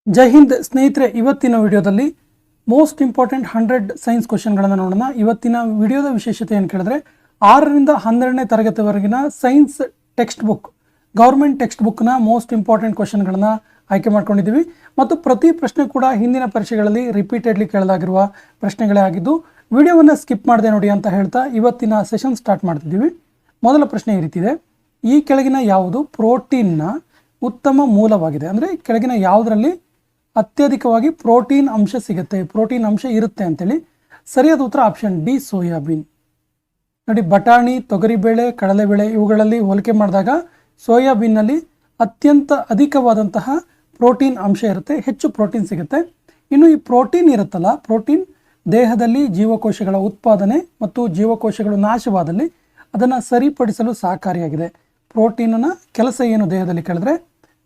ಜೈ ಹಿಂದ್ ಸ್ನೇಹಿತರೆ, ಇವತ್ತಿನ ವಿಡಿಯೋದಲ್ಲಿ ಮೋಸ್ಟ್ ಇಂಪಾರ್ಟೆಂಟ್ 100 ಸೈನ್ಸ್ ಕ್ವಶನ್ಗಳನ್ನು ನೋಡೋಣ. ಇವತ್ತಿನ ವಿಡಿಯೋದ ವಿಶೇಷತೆ ಏನು ಕೇಳಿದ್ರೆ 6ರಿಂದ 12ನೇ ತರಗತಿವರೆಗಿನ ಸೈನ್ಸ್ ಟೆಕ್ಸ್ಟ್ ಬುಕ್, ಗೌರ್ಮೆಂಟ್ ಟೆಕ್ಸ್ಟ್ ಬುಕ್ನ ಮೋಸ್ಟ್ ಇಂಪಾರ್ಟೆಂಟ್ ಕ್ವಶನ್ಗಳನ್ನು ಆಯ್ಕೆ ಮಾಡ್ಕೊಂಡಿದ್ದೀವಿ. ಮತ್ತು ಪ್ರತಿ ಪ್ರಶ್ನೆ ಕೂಡ ಹಿಂದಿನ ಪರೀಕ್ಷೆಗಳಲ್ಲಿ ರಿಪೀಟೆಡ್ಲಿ ಕೇಳಲಾಗಿರುವ ಪ್ರಶ್ನೆಗಳೇ ಆಗಿದ್ದು, ವಿಡಿಯೋವನ್ನು ಸ್ಕಿಪ್ ಮಾಡದೆ ನೋಡಿ ಅಂತ ಹೇಳ್ತಾ ಇವತ್ತಿನ ಸೆಷನ್ ಸ್ಟಾರ್ಟ್ ಮಾಡ್ತಿದ್ದೀವಿ. ಮೊದಲ ಪ್ರಶ್ನೆ ಈ ರೀತಿ ಇದೆ: ಈ ಕೆಳಗಿನ ಯಾವುದು ಪ್ರೋಟೀನ್ನ ಉತ್ತಮ ಮೂಲವಾಗಿದೆ? ಅಂದರೆ ಕೆಳಗಿನ ಯಾವುದರಲ್ಲಿ ಅತ್ಯಧಿಕವಾಗಿ ಪ್ರೋಟೀನ್ ಅಂಶ ಸಿಗುತ್ತೆ, ಪ್ರೋಟೀನ್ ಅಂಶ ಇರುತ್ತೆ ಅಂತೇಳಿ. ಸರಿಯಾದ ಉತ್ತರ ಆಪ್ಷನ್ ಡಿ, ಸೋಯಾಬೀನ್. ನೋಡಿ, ಬಟಾಣಿ, ತೊಗರಿಬೇಳೆ, ಕಡಲೆಬೇಳೆ ಇವುಗಳಲ್ಲಿ ಹೋಲಿಕೆ ಮಾಡಿದಾಗ ಸೋಯಾಬೀನ್ನಲ್ಲಿ ಅತ್ಯಂತ ಅಧಿಕವಾದಂತಹ ಪ್ರೋಟೀನ್ ಅಂಶ ಇರುತ್ತೆ, ಹೆಚ್ಚು ಪ್ರೋಟೀನ್ ಸಿಗುತ್ತೆ. ಇನ್ನು ಈ ಪ್ರೋಟೀನ್ ಇರುತ್ತಲ್ಲ, ಪ್ರೋಟೀನ್ ದೇಹದಲ್ಲಿ ಜೀವಕೋಶಗಳ ಉತ್ಪಾದನೆ ಮತ್ತು ಜೀವಕೋಶಗಳು ನಾಶವಾದಲ್ಲಿ ಅದನ್ನು ಸರಿಪಡಿಸಲು ಸಹಕಾರಿಯಾಗಿದೆ. ಪ್ರೋಟೀನ್ನ ಕೆಲಸ ಏನು ದೇಹದಲ್ಲಿ ಕೇಳಿದ್ರೆ,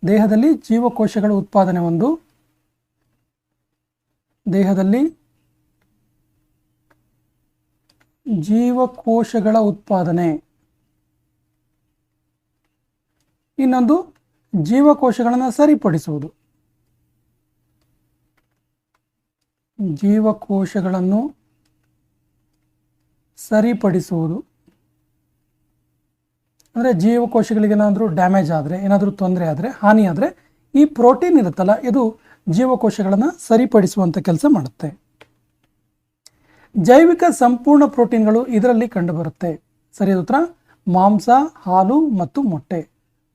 ದೇಹದಲ್ಲಿ ಜೀವಕೋಶಗಳ ಉತ್ಪಾದನೆ ಒಂದು, ದೇಹದಲ್ಲಿ ಜೀವಕೋಶಗಳ ಉತ್ಪಾದನೆ, ಇನ್ನೊಂದು ಜೀವಕೋಶಗಳನ್ನು ಸರಿಪಡಿಸುವುದು. ಜೀವಕೋಶಗಳನ್ನು ಸರಿಪಡಿಸುವುದು ಅಂದರೆ ಜೀವಕೋಶಗಳಿಗೆ ಏನಾದರೂ ಡ್ಯಾಮೇಜ್ ಆದರೆ, ಏನಾದರೂ ತೊಂದರೆ ಆದರೆ, ಹಾನಿ ಆದರೆ ಈ ಪ್ರೋಟೀನ್ ಇರುತ್ತಲ್ಲ ಇದು ಜೀವಕೋಶಗಳನ್ನು ಸರಿಪಡಿಸುವಂಥ ಕೆಲಸ ಮಾಡುತ್ತೆ. ಜೈವಿಕ ಸಂಪೂರ್ಣ ಪ್ರೋಟೀನ್ಗಳು ಇದರಲ್ಲಿ ಕಂಡುಬರುತ್ತೆ. ಸರಿಯಾದ ಉತ್ತರ ಮಾಂಸ, ಹಾಲು ಮತ್ತು ಮೊಟ್ಟೆ.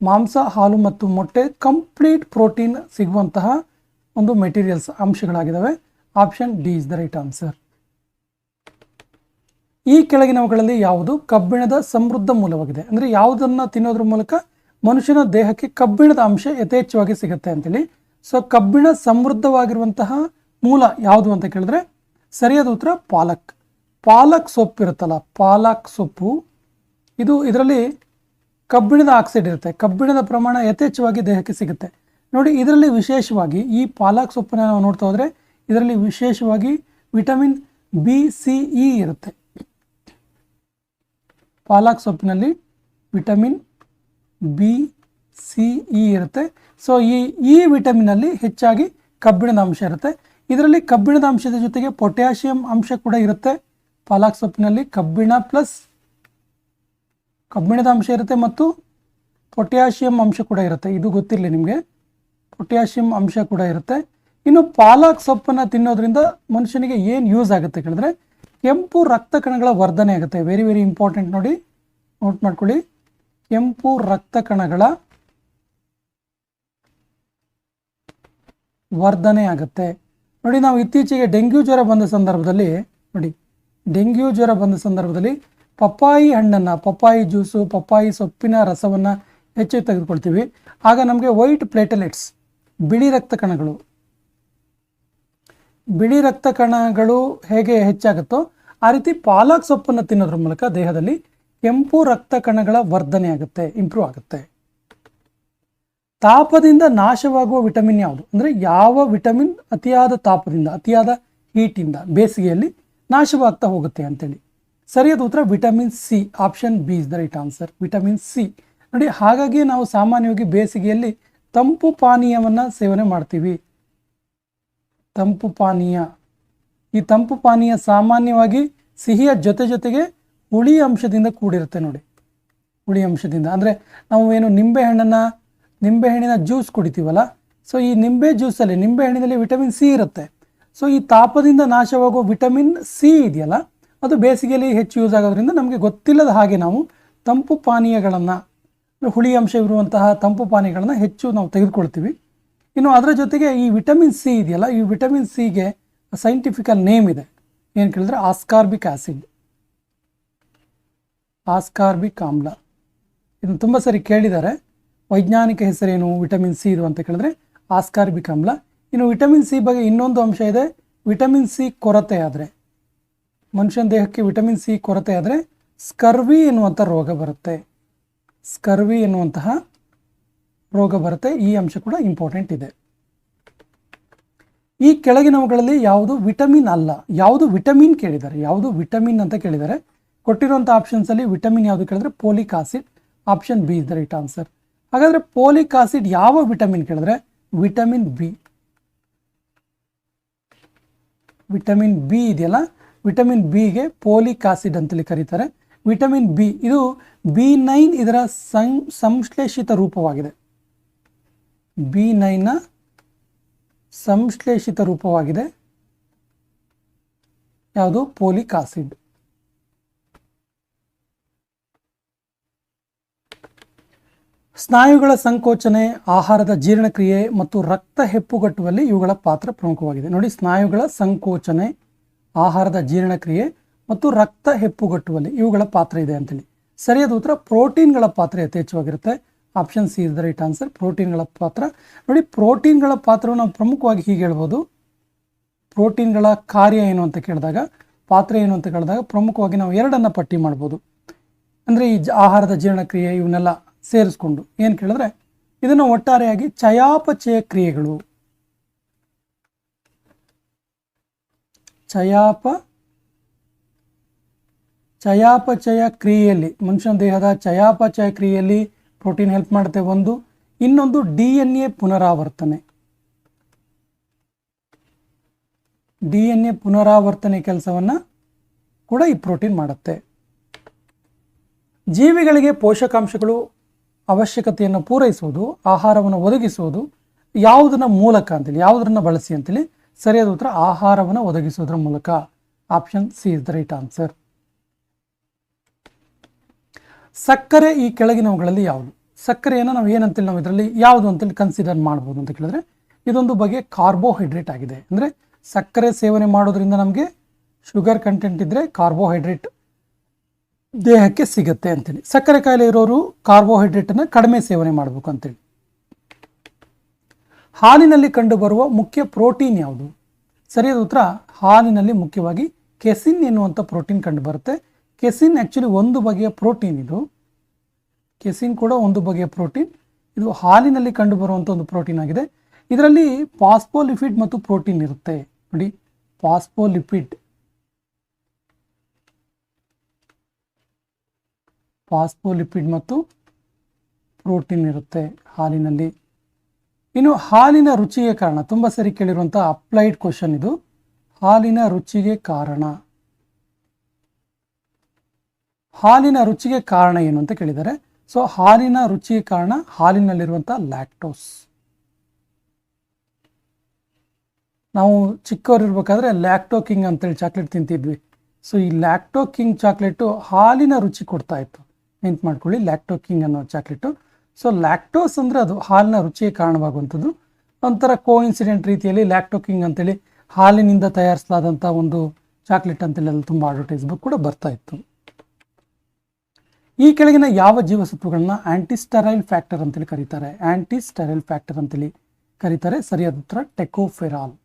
ಮಾಂಸ, ಹಾಲು ಮತ್ತು ಮೊಟ್ಟೆ ಕಂಪ್ಲೀಟ್ ಪ್ರೋಟೀನ್ ಸಿಗುವಂತಹ ಒಂದು ಮೆಟೀರಿಯಲ್ಸ್, ಅಂಶಗಳಾಗಿದ್ದಾವೆ. Option D is the right answer. ಈ ಕೆಳಗಿನವುಗಳಲ್ಲಿ ಯಾವುದು ಕಬ್ಬಿಣದ ಸಮೃದ್ಧ ಮೂಲವಾಗಿದೆ? ಅಂದರೆ ಯಾವುದನ್ನು ತಿನ್ನೋದ್ರ ಮೂಲಕ ಮನುಷ್ಯನ ದೇಹಕ್ಕೆ ಕಬ್ಬಿಣದ ಅಂಶ ಯಥೇಚ್ಛವಾಗಿ ಸಿಗುತ್ತೆ ಅಂತೇಳಿ. ಸೊ ಕಬ್ಬಿಣ ಸಮೃದ್ಧವಾಗಿರುವಂತಹ ಮೂಲ ಯಾವುದು ಅಂತ ಕೇಳಿದ್ರೆ ಸರಿಯಾದ ಉತ್ತರ ಪಾಲಕ್. ಪಾಲಕ್ ಸೊಪ್ಪು ಇರುತ್ತಲ್ಲ, ಪಾಲಕ್ ಸೊಪ್ಪು, ಇದರಲ್ಲಿ ಕಬ್ಬಿಣದ ಆಕ್ಸೈಡ್ ಇರುತ್ತೆ, ಕಬ್ಬಿಣದ ಪ್ರಮಾಣ ಯಥೇಚ್ಛವಾಗಿ ದೇಹಕ್ಕೆ ಸಿಗುತ್ತೆ. ನೋಡಿ, ಇದರಲ್ಲಿ ವಿಶೇಷವಾಗಿ ಈ ಪಾಲಕ್ ಸೊಪ್ಪನ್ನು ನಾವು ನೋಡ್ತಾ ಹೋದರೆ ಇದರಲ್ಲಿ ವಿಶೇಷವಾಗಿ ವಿಟಮಿನ್ BCE ಇರುತ್ತೆ. ಪಾಲಕ್ ಸೊಪ್ಪಿನಲ್ಲಿ ವಿಟಮಿನ್ BCE ಇರುತ್ತೆ. ಸೊ ಈ ವಿಟಮಿನಲ್ಲಿ ಹೆಚ್ಚಾಗಿ ಕಬ್ಬಿಣದ ಅಂಶ ಇರುತ್ತೆ. ಇದರಲ್ಲಿ ಕಬ್ಬಿಣದ ಅಂಶದ ಜೊತೆಗೆ ಪೊಟ್ಯಾಷಿಯಂ ಅಂಶ ಕೂಡ ಇರುತ್ತೆ. ಪಾಲಕ್ ಸೊಪ್ಪಿನಲ್ಲಿ ಕಬ್ಬಿಣದ ಅಂಶ ಇರುತ್ತೆ ಮತ್ತು ಪೊಟ್ಯಾಷಿಯಂ ಅಂಶ ಕೂಡ ಇರುತ್ತೆ. ಇದು ಗೊತ್ತಿರಲಿ ನಿಮಗೆ, ಪೊಟ್ಯಾಷಿಯಂ ಅಂಶ ಕೂಡ ಇರುತ್ತೆ. ಇನ್ನು ಪಾಲಕ್ ಸೊಪ್ಪನ್ನು ತಿನ್ನೋದ್ರಿಂದ ಮನುಷ್ಯನಿಗೆ ಏನು ಯೂಸ್ ಆಗುತ್ತೆ ಕೇಳಿದ್ರೆ ಕೆಂಪು ರಕ್ತ ಕಣಗಳ ವರ್ಧನೆ ಆಗುತ್ತೆ. ವೆರಿ ವೆರಿ ಇಂಪಾರ್ಟೆಂಟ್, ನೋಡಿ ನೋಟ್ ಮಾಡ್ಕೊಳ್ಳಿ. ಕೆಂಪು ರಕ್ತ ಕಣಗಳ ವರ್ಧನೆ ಆಗುತ್ತೆ. ನೋಡಿ, ನಾವು ಇತ್ತೀಚೆಗೆ ಡೆಂಗ್ಯೂ ಜ್ವರ ಬಂದ ಸಂದರ್ಭದಲ್ಲಿ ಪಪ್ಪಾಯಿ ಹಣ್ಣನ್ನು, ಪಪ್ಪಾಯಿ ಜ್ಯೂಸು, ಪಪ್ಪಾಯಿ ಸೊಪ್ಪಿನ ರಸವನ್ನು ಹೆಚ್ಚು ತೆಗೆದುಕೊಳ್ತೀವಿ. ಆಗ ನಮಗೆ ವೈಟ್ ಪ್ಲೇಟಲೆಟ್ಸ್, ಬಿಳಿ ರಕ್ತ ಕಣಗಳು ಹೇಗೆ ಹೆಚ್ಚಾಗುತ್ತೋ ಆ ರೀತಿ ಪಾಲಕ್ ಸೊಪ್ಪನ್ನು ತಿನ್ನೋದ್ರ ಮೂಲಕ ದೇಹದಲ್ಲಿ ಕೆಂಪು ರಕ್ತ ಕಣಗಳ ವರ್ಧನೆ ಆಗುತ್ತೆ, ಇಂಪ್ರೂವ್ ಆಗುತ್ತೆ. ತಾಪದಿಂದ ನಾಶವಾಗುವ ವಿಟಮಿನ್ ಯಾವುದು? ಅಂದರೆ ಯಾವ ವಿಟಮಿನ್ ಅತಿಯಾದ ತಾಪದಿಂದ, ಅತಿಯಾದ ಹೀಟಿಂದ ಬೇಸಿಗೆಯಲ್ಲಿ ನಾಶವಾಗ್ತಾ ಹೋಗುತ್ತೆ ಅಂತೇಳಿ. ಸರಿಯಾದ ಉತ್ತರ vitamin C. Option B is the right answer, vitamin C. ನೋಡಿ, ಹಾಗಾಗಿ ನಾವು ಸಾಮಾನ್ಯವಾಗಿ ಬೇಸಿಗೆಯಲ್ಲಿ ತಂಪು ಪಾನೀಯವನ್ನು ಸೇವನೆ ಮಾಡ್ತೀವಿ. ತಂಪು ಪಾನೀಯ, ಈ ತಂಪು ಪಾನೀಯ ಸಾಮಾನ್ಯವಾಗಿ ಸಿಹಿಯ ಜೊತೆಗೆ ಹುಳಿ ಅಂಶದಿಂದ ಕೂಡಿರುತ್ತೆ. ನೋಡಿ, ಹುಳಿ ಅಂಶದಿಂದ ಅಂದರೆ ನಾವು ಏನು ನಿಂಬೆಹಣ್ಣಿನ ಜ್ಯೂಸ್ ಕುಡಿತೀವಲ್ಲ, ಸೊ ಈ ನಿಂಬೆಹಣ್ಣಿನಲ್ಲಿ ವಿಟಮಿನ್ ಸಿ ಇರುತ್ತೆ. ಸೊ ಈ ತಾಪದಿಂದ ನಾಶವಾಗುವ ವಿಟಮಿನ್ ಸಿ ಇದೆಯಲ್ಲ, ಅದು ಬೇಸಿಗೆಯಲ್ಲಿ ಹೆಚ್ಚು ಯೂಸ್ ಆಗೋದ್ರಿಂದ ನಮಗೆ ಗೊತ್ತಿಲ್ಲದ ಹಾಗೆ ನಾವು ತಂಪು ಪಾನೀಯಗಳನ್ನು, ಹುಳಿ ಅಂಶ ಇರುವಂತಹ ತಂಪು ಪಾನೀಯಗಳನ್ನು ಹೆಚ್ಚು ನಾವು ತೆಗೆದುಕೊಳ್ತೀವಿ. ಇನ್ನು ಅದರ ಜೊತೆಗೆ ಈ ವಿಟಮಿನ್ ಸಿ ಇದೆಯಲ್ಲ, ಈ ವಿಟಮಿನ್ ಸಿಗೆ ಸೈಂಟಿಫಿಕಲ್ ನೇಮ್ ಇದೆ. ಏನು ಕೇಳಿದ್ರೆ ಆಸ್ಕಾರ್ಬಿಕ್ ಆ್ಯಸಿಡ್, ಆಸ್ಕಾರ್ಬಿಕ್ ಆಮ್ಲ. ಇದನ್ನು ತುಂಬ ಸರಿ ಕೇಳಿದ್ದಾರೆ. ವೈಜ್ಞಾನಿಕ ಹೆಸರೇನು ವಿಟಮಿನ್ ಸಿ ಇದು ಅಂತ ಕೇಳಿದ್ರೆ ಆಸ್ಕಾರ್ಬಿಕ್ ಆಮ್ಲ. ಇನ್ನು ವಿಟಮಿನ್ ಸಿ ಬಗ್ಗೆ ಇನ್ನೊಂದು ಅಂಶ ಇದೆ. ವಿಟಮಿನ್ ಸಿ ಕೊರತೆ ಆದರೆ, ಮನುಷ್ಯನ ದೇಹಕ್ಕೆ ವಿಟಮಿನ್ ಸಿ ಕೊರತೆ ಆದರೆ ಸ್ಕರ್ವಿ ಎನ್ನುವಂಥ ರೋಗ ಬರುತ್ತೆ. ಈ ಅಂಶ ಕೂಡ ಇಂಪಾರ್ಟೆಂಟ್ ಇದೆ. ಈ ಕೆಳಗಿನವುಗಳಲ್ಲಿ ಯಾವುದು ವಿಟಮಿನ್ ಅಲ್ಲ? ಯಾವುದು ವಿಟಮಿನ್ ಕೇಳಿದ್ದಾರೆ, ಯಾವುದು ವಿಟಮಿನ್ ಅಂತ ಕೇಳಿದ್ದಾರೆ. ಕೊಟ್ಟಿರುವಂಥ ಆಪ್ಷನ್ಸಲ್ಲಿ ವಿಟಮಿನ್ ಯಾವುದು ಕೇಳಿದ್ರೆ folic acid. Option B is the right answer. ಹಾಗಾದರೆ ಪೋಲಿಕ್ ಆಸಿಡ್ ಯಾವ ವಿಟಮಿನ್ ಕೇಳಿದ್ರೆ ವಿಟಮಿನ್ ಬಿ. ವಿಟಮಿನ್ ಬಿ ಇದೆಯಲ್ಲ, ವಿಟಮಿನ್ ಬಿಗೆ ಪೋಲಿಕ್ ಆಸಿಡ್ ಅಂತೇಳಿ ಕರೀತಾರೆ. ವಿಟಮಿನ್ ಬಿ ಇದು B9 ಇದರ ಸಂಶ್ಲೇಷಿತ ರೂಪವಾಗಿದೆ. B9ನ ಸಂಶ್ಲೇಷಿತ ರೂಪವಾಗಿದೆ ಯಾವುದು? Folic acid. ಸ್ನಾಯುಗಳ ಸಂಕೋಚನೆ, ಆಹಾರದ ಜೀರ್ಣಕ್ರಿಯೆ ಮತ್ತು ರಕ್ತ ಹೆಪ್ಪುಗಟ್ಟುವಲ್ಲಿ ಇವುಗಳ ಪಾತ್ರ ಪ್ರಮುಖವಾಗಿದೆ. ನೋಡಿ, ಸ್ನಾಯುಗಳ ಸಂಕೋಚನೆ, ಆಹಾರದ ಜೀರ್ಣಕ್ರಿಯೆ ಮತ್ತು ರಕ್ತ ಹೆಪ್ಪುಗಟ್ಟುವಲ್ಲಿ ಇವುಗಳ ಪಾತ್ರ ಇದೆ ಅಂತೇಳಿ. ಸರಿಯಾದ ಉತ್ತರ ಪ್ರೋಟೀನ್ಗಳ ಪಾತ್ರ ಯಥೇಚ್ಛವಾಗಿರುತ್ತೆ. Option C is the right answer. ಪ್ರೋಟೀನ್ಗಳ ಪಾತ್ರ. ನೋಡಿ, ಪ್ರೋಟೀನ್ಗಳ ಪಾತ್ರವನ್ನು ನಾವು ಪ್ರಮುಖವಾಗಿ ಹೀಗೆ ಹೇಳ್ಬೋದು. ಪ್ರೋಟೀನ್ಗಳ ಕಾರ್ಯ ಏನು ಅಂತ ಕೇಳಿದಾಗ, ಪಾತ್ರ ಏನು ಅಂತ ಕೇಳಿದಾಗ ಪ್ರಮುಖವಾಗಿ ನಾವು ಎರಡನ್ನು ಪಟ್ಟಿ ಮಾಡ್ಬೋದು. ಅಂದರೆ ಈ ಆಹಾರದ ಜೀರ್ಣಕ್ರಿಯೆ ಇವನ್ನೆಲ್ಲ ಸೇರಿಸ್ಕೊಂಡು ಏನು ಕೇಳಿದ್ರೆ, ಇದನ್ನು ಒಟ್ಟಾರೆಯಾಗಿ ಚಯಾಪಚಯ ಕ್ರಿಯೆಗಳು, ಚಯಾಪಚಯ ಕ್ರಿಯೆಯಲ್ಲಿ, ಮನುಷ್ಯನ ದೇಹದ ಚಯಾಪಚಯ ಕ್ರಿಯೆಯಲ್ಲಿ ಪ್ರೋಟೀನ್ ಹೆಲ್ಪ್ ಮಾಡುತ್ತೆ ಒಂದು. ಇನ್ನೊಂದು DNA ಪುನರಾವರ್ತನೆ. DNA ಪುನರಾವರ್ತನೆ ಕೆಲಸವನ್ನು ಕೂಡ ಈ ಪ್ರೋಟೀನ್ ಮಾಡುತ್ತೆ. ಜೀವಿಗಳಿಗೆ ಪೋಷಕಾಂಶಗಳು ಅವಶ್ಯಕತೆಯನ್ನು ಪೂರೈಸುವುದು, ಆಹಾರವನ್ನು ಒದಗಿಸುವುದು ಯಾವುದನ್ನ ಮೂಲಕ ಅಂತೇಳಿ, ಯಾವುದನ್ನು ಬಳಸಿ ಅಂತೇಳಿ. ಸರಿಯಾದ ಉತ್ತರ ಆಹಾರವನ್ನು ಒದಗಿಸುವುದರ ಮೂಲಕ. Option C is the right answer. ಸಕ್ಕರೆ ಈ ಕೆಳಗಿನವುಗಳಲ್ಲಿ ಯಾವುದು? ಸಕ್ಕರೆಯನ್ನು ನಾವು ಏನಂತೇಳಿ ನಾವು ಇದರಲ್ಲಿ ಯಾವುದು ಅಂತೇಳಿ ಕನ್ಸಿಡರ್ ಮಾಡ್ಬೋದು ಅಂತ ಕೇಳಿದ್ರೆ, ಇದೊಂದು ಬಗೆಯ ಕಾರ್ಬೋಹೈಡ್ರೇಟ್ ಆಗಿದೆ. ಅಂದರೆ ಸಕ್ಕರೆ ಸೇವನೆ ಮಾಡೋದ್ರಿಂದ ನಮಗೆ ಶುಗರ್ ಕಂಟೆಂಟ್ ಇದ್ದರೆ ಕಾರ್ಬೋಹೈಡ್ರೇಟ್ ದೇಹಕ್ಕೆ ಸಿಗುತ್ತೆ ಅಂತೇಳಿ. ಸಕ್ಕರೆ ಕಾಯಿಲೆ ಇರೋರು ಕಾರ್ಬೋಹೈಡ್ರೇಟನ್ನು ಕಡಿಮೆ ಸೇವನೆ ಮಾಡಬೇಕು ಅಂತೇಳಿ. ಹಾಲಿನಲ್ಲಿ ಕಂಡುಬರುವ ಮುಖ್ಯ ಪ್ರೋಟೀನ್ ಯಾವುದು? ಸರಿಯಾದ ಉತ್ತರ ಹಾಲಿನಲ್ಲಿ ಮುಖ್ಯವಾಗಿ ಕೆಸಿನ್ ಎನ್ನುವಂಥ ಪ್ರೋಟೀನ್ ಕಂಡುಬರುತ್ತೆ. ಕೆಸಿನ್ ಆ್ಯಕ್ಚುಲಿ ಒಂದು ಬಗೆಯ ಪ್ರೋಟೀನ್. ಇದು ಕೆಸಿನ್ ಕೂಡ ಒಂದು ಬಗೆಯ ಪ್ರೋಟೀನ್. ಇದು ಹಾಲಿನಲ್ಲಿ ಕಂಡುಬರುವಂಥ ಒಂದು ಪ್ರೋಟೀನ್ ಆಗಿದೆ. ಇದರಲ್ಲಿ ಫಾಸ್ಫೋಲಿಪಿಡ್ ಮತ್ತು ಪ್ರೋಟೀನ್ ಇರುತ್ತೆ. ನೋಡಿ, ಫಾಸ್ಫೋಲಿಪಿಡ್ ಮತ್ತು ಪ್ರೋಟೀನ್ ಇರುತ್ತೆ ಹಾಲಿನಲ್ಲಿ. ಇನ್ನು ಹಾಲಿನ ರುಚಿಗೆ ಕಾರಣ, ತುಂಬ ಸರಿ ಕೇಳಿರುವಂಥ ಅಪ್ಲೈಡ್ ಕ್ವಶನ್ ಇದು. ಹಾಲಿನ ರುಚಿಗೆ ಕಾರಣ ಏನು ಅಂತ ಕೇಳಿದ್ದಾರೆ. ಸೊ ಹಾಲಿನ ರುಚಿಗೆ ಕಾರಣ ಹಾಲಿನಲ್ಲಿರುವಂಥ ಲ್ಯಾಕ್ಟೋಸ್. ನಾವು ಚಿಕ್ಕವರಿರ್ಬೇಕಾದ್ರೆ ಲ್ಯಾಕ್ಟೋ ಕಿಂಗ್ ಅಂತೇಳಿ ಚಾಕ್ಲೇಟ್ ತಿಂತಿದ್ವಿ. ಸೊ ಈ ಲ್ಯಾಕ್ಟೋ ಕಿಂಗ್ ಚಾಕ್ಲೇಟು ಹಾಲಿನ ರುಚಿ ಕೊಡ್ತಾ ಇತ್ತು. ನೆನ್ಪು ಮಾಡ್ಕೊಳ್ಳಿ, ಲ್ಯಾಕ್ಟೋ ಕಿಂಗ್ ಅನ್ನೋ ಚಾಕ್ಲೇಟು. ಸೊ ಲ್ಯಾಕ್ಟೋಸ್ ಅಂದರೆ ಅದು ಹಾಲಿನ ರುಚಿಗೆ ಕಾರಣವಾಗುವಂಥದ್ದು. ಒಂಥರ ಕೋಇನ್ಸಿಡೆಂಟ್ ರೀತಿಯಲ್ಲಿ ಲ್ಯಾಕ್ಟೋ ಕಿಂಗ್ ಅಂತೇಳಿ ಹಾಲಿನಿಂದ ತಯಾರಿಸಲಾದಂಥ ಒಂದು ಚಾಕ್ಲೇಟ್ ಅಂತೇಳಿ ಅಲ್ಲಿ ತುಂಬ ಅಡ್ವರ್ಟೈಸ್ಮೆಂಟ್ ಕೂಡ ಬರ್ತಾ ಇತ್ತು. ಈ ಕೆಳಗಿನ ಯಾವ ಜೀವಸತ್ವಗಳನ್ನ ಆಂಟಿಸ್ಟರೈಲ್ ಫ್ಯಾಕ್ಟರ್ ಅಂತೇಳಿ ಕರೀತಾರೆ? ಆಂಟಿಸ್ಟರೈಲ್ ಫ್ಯಾಕ್ಟರ್ ಅಂತೇಳಿ ಕರೀತಾರೆ. ಸರಿಯಾದ ಉತ್ತರ tocopherol.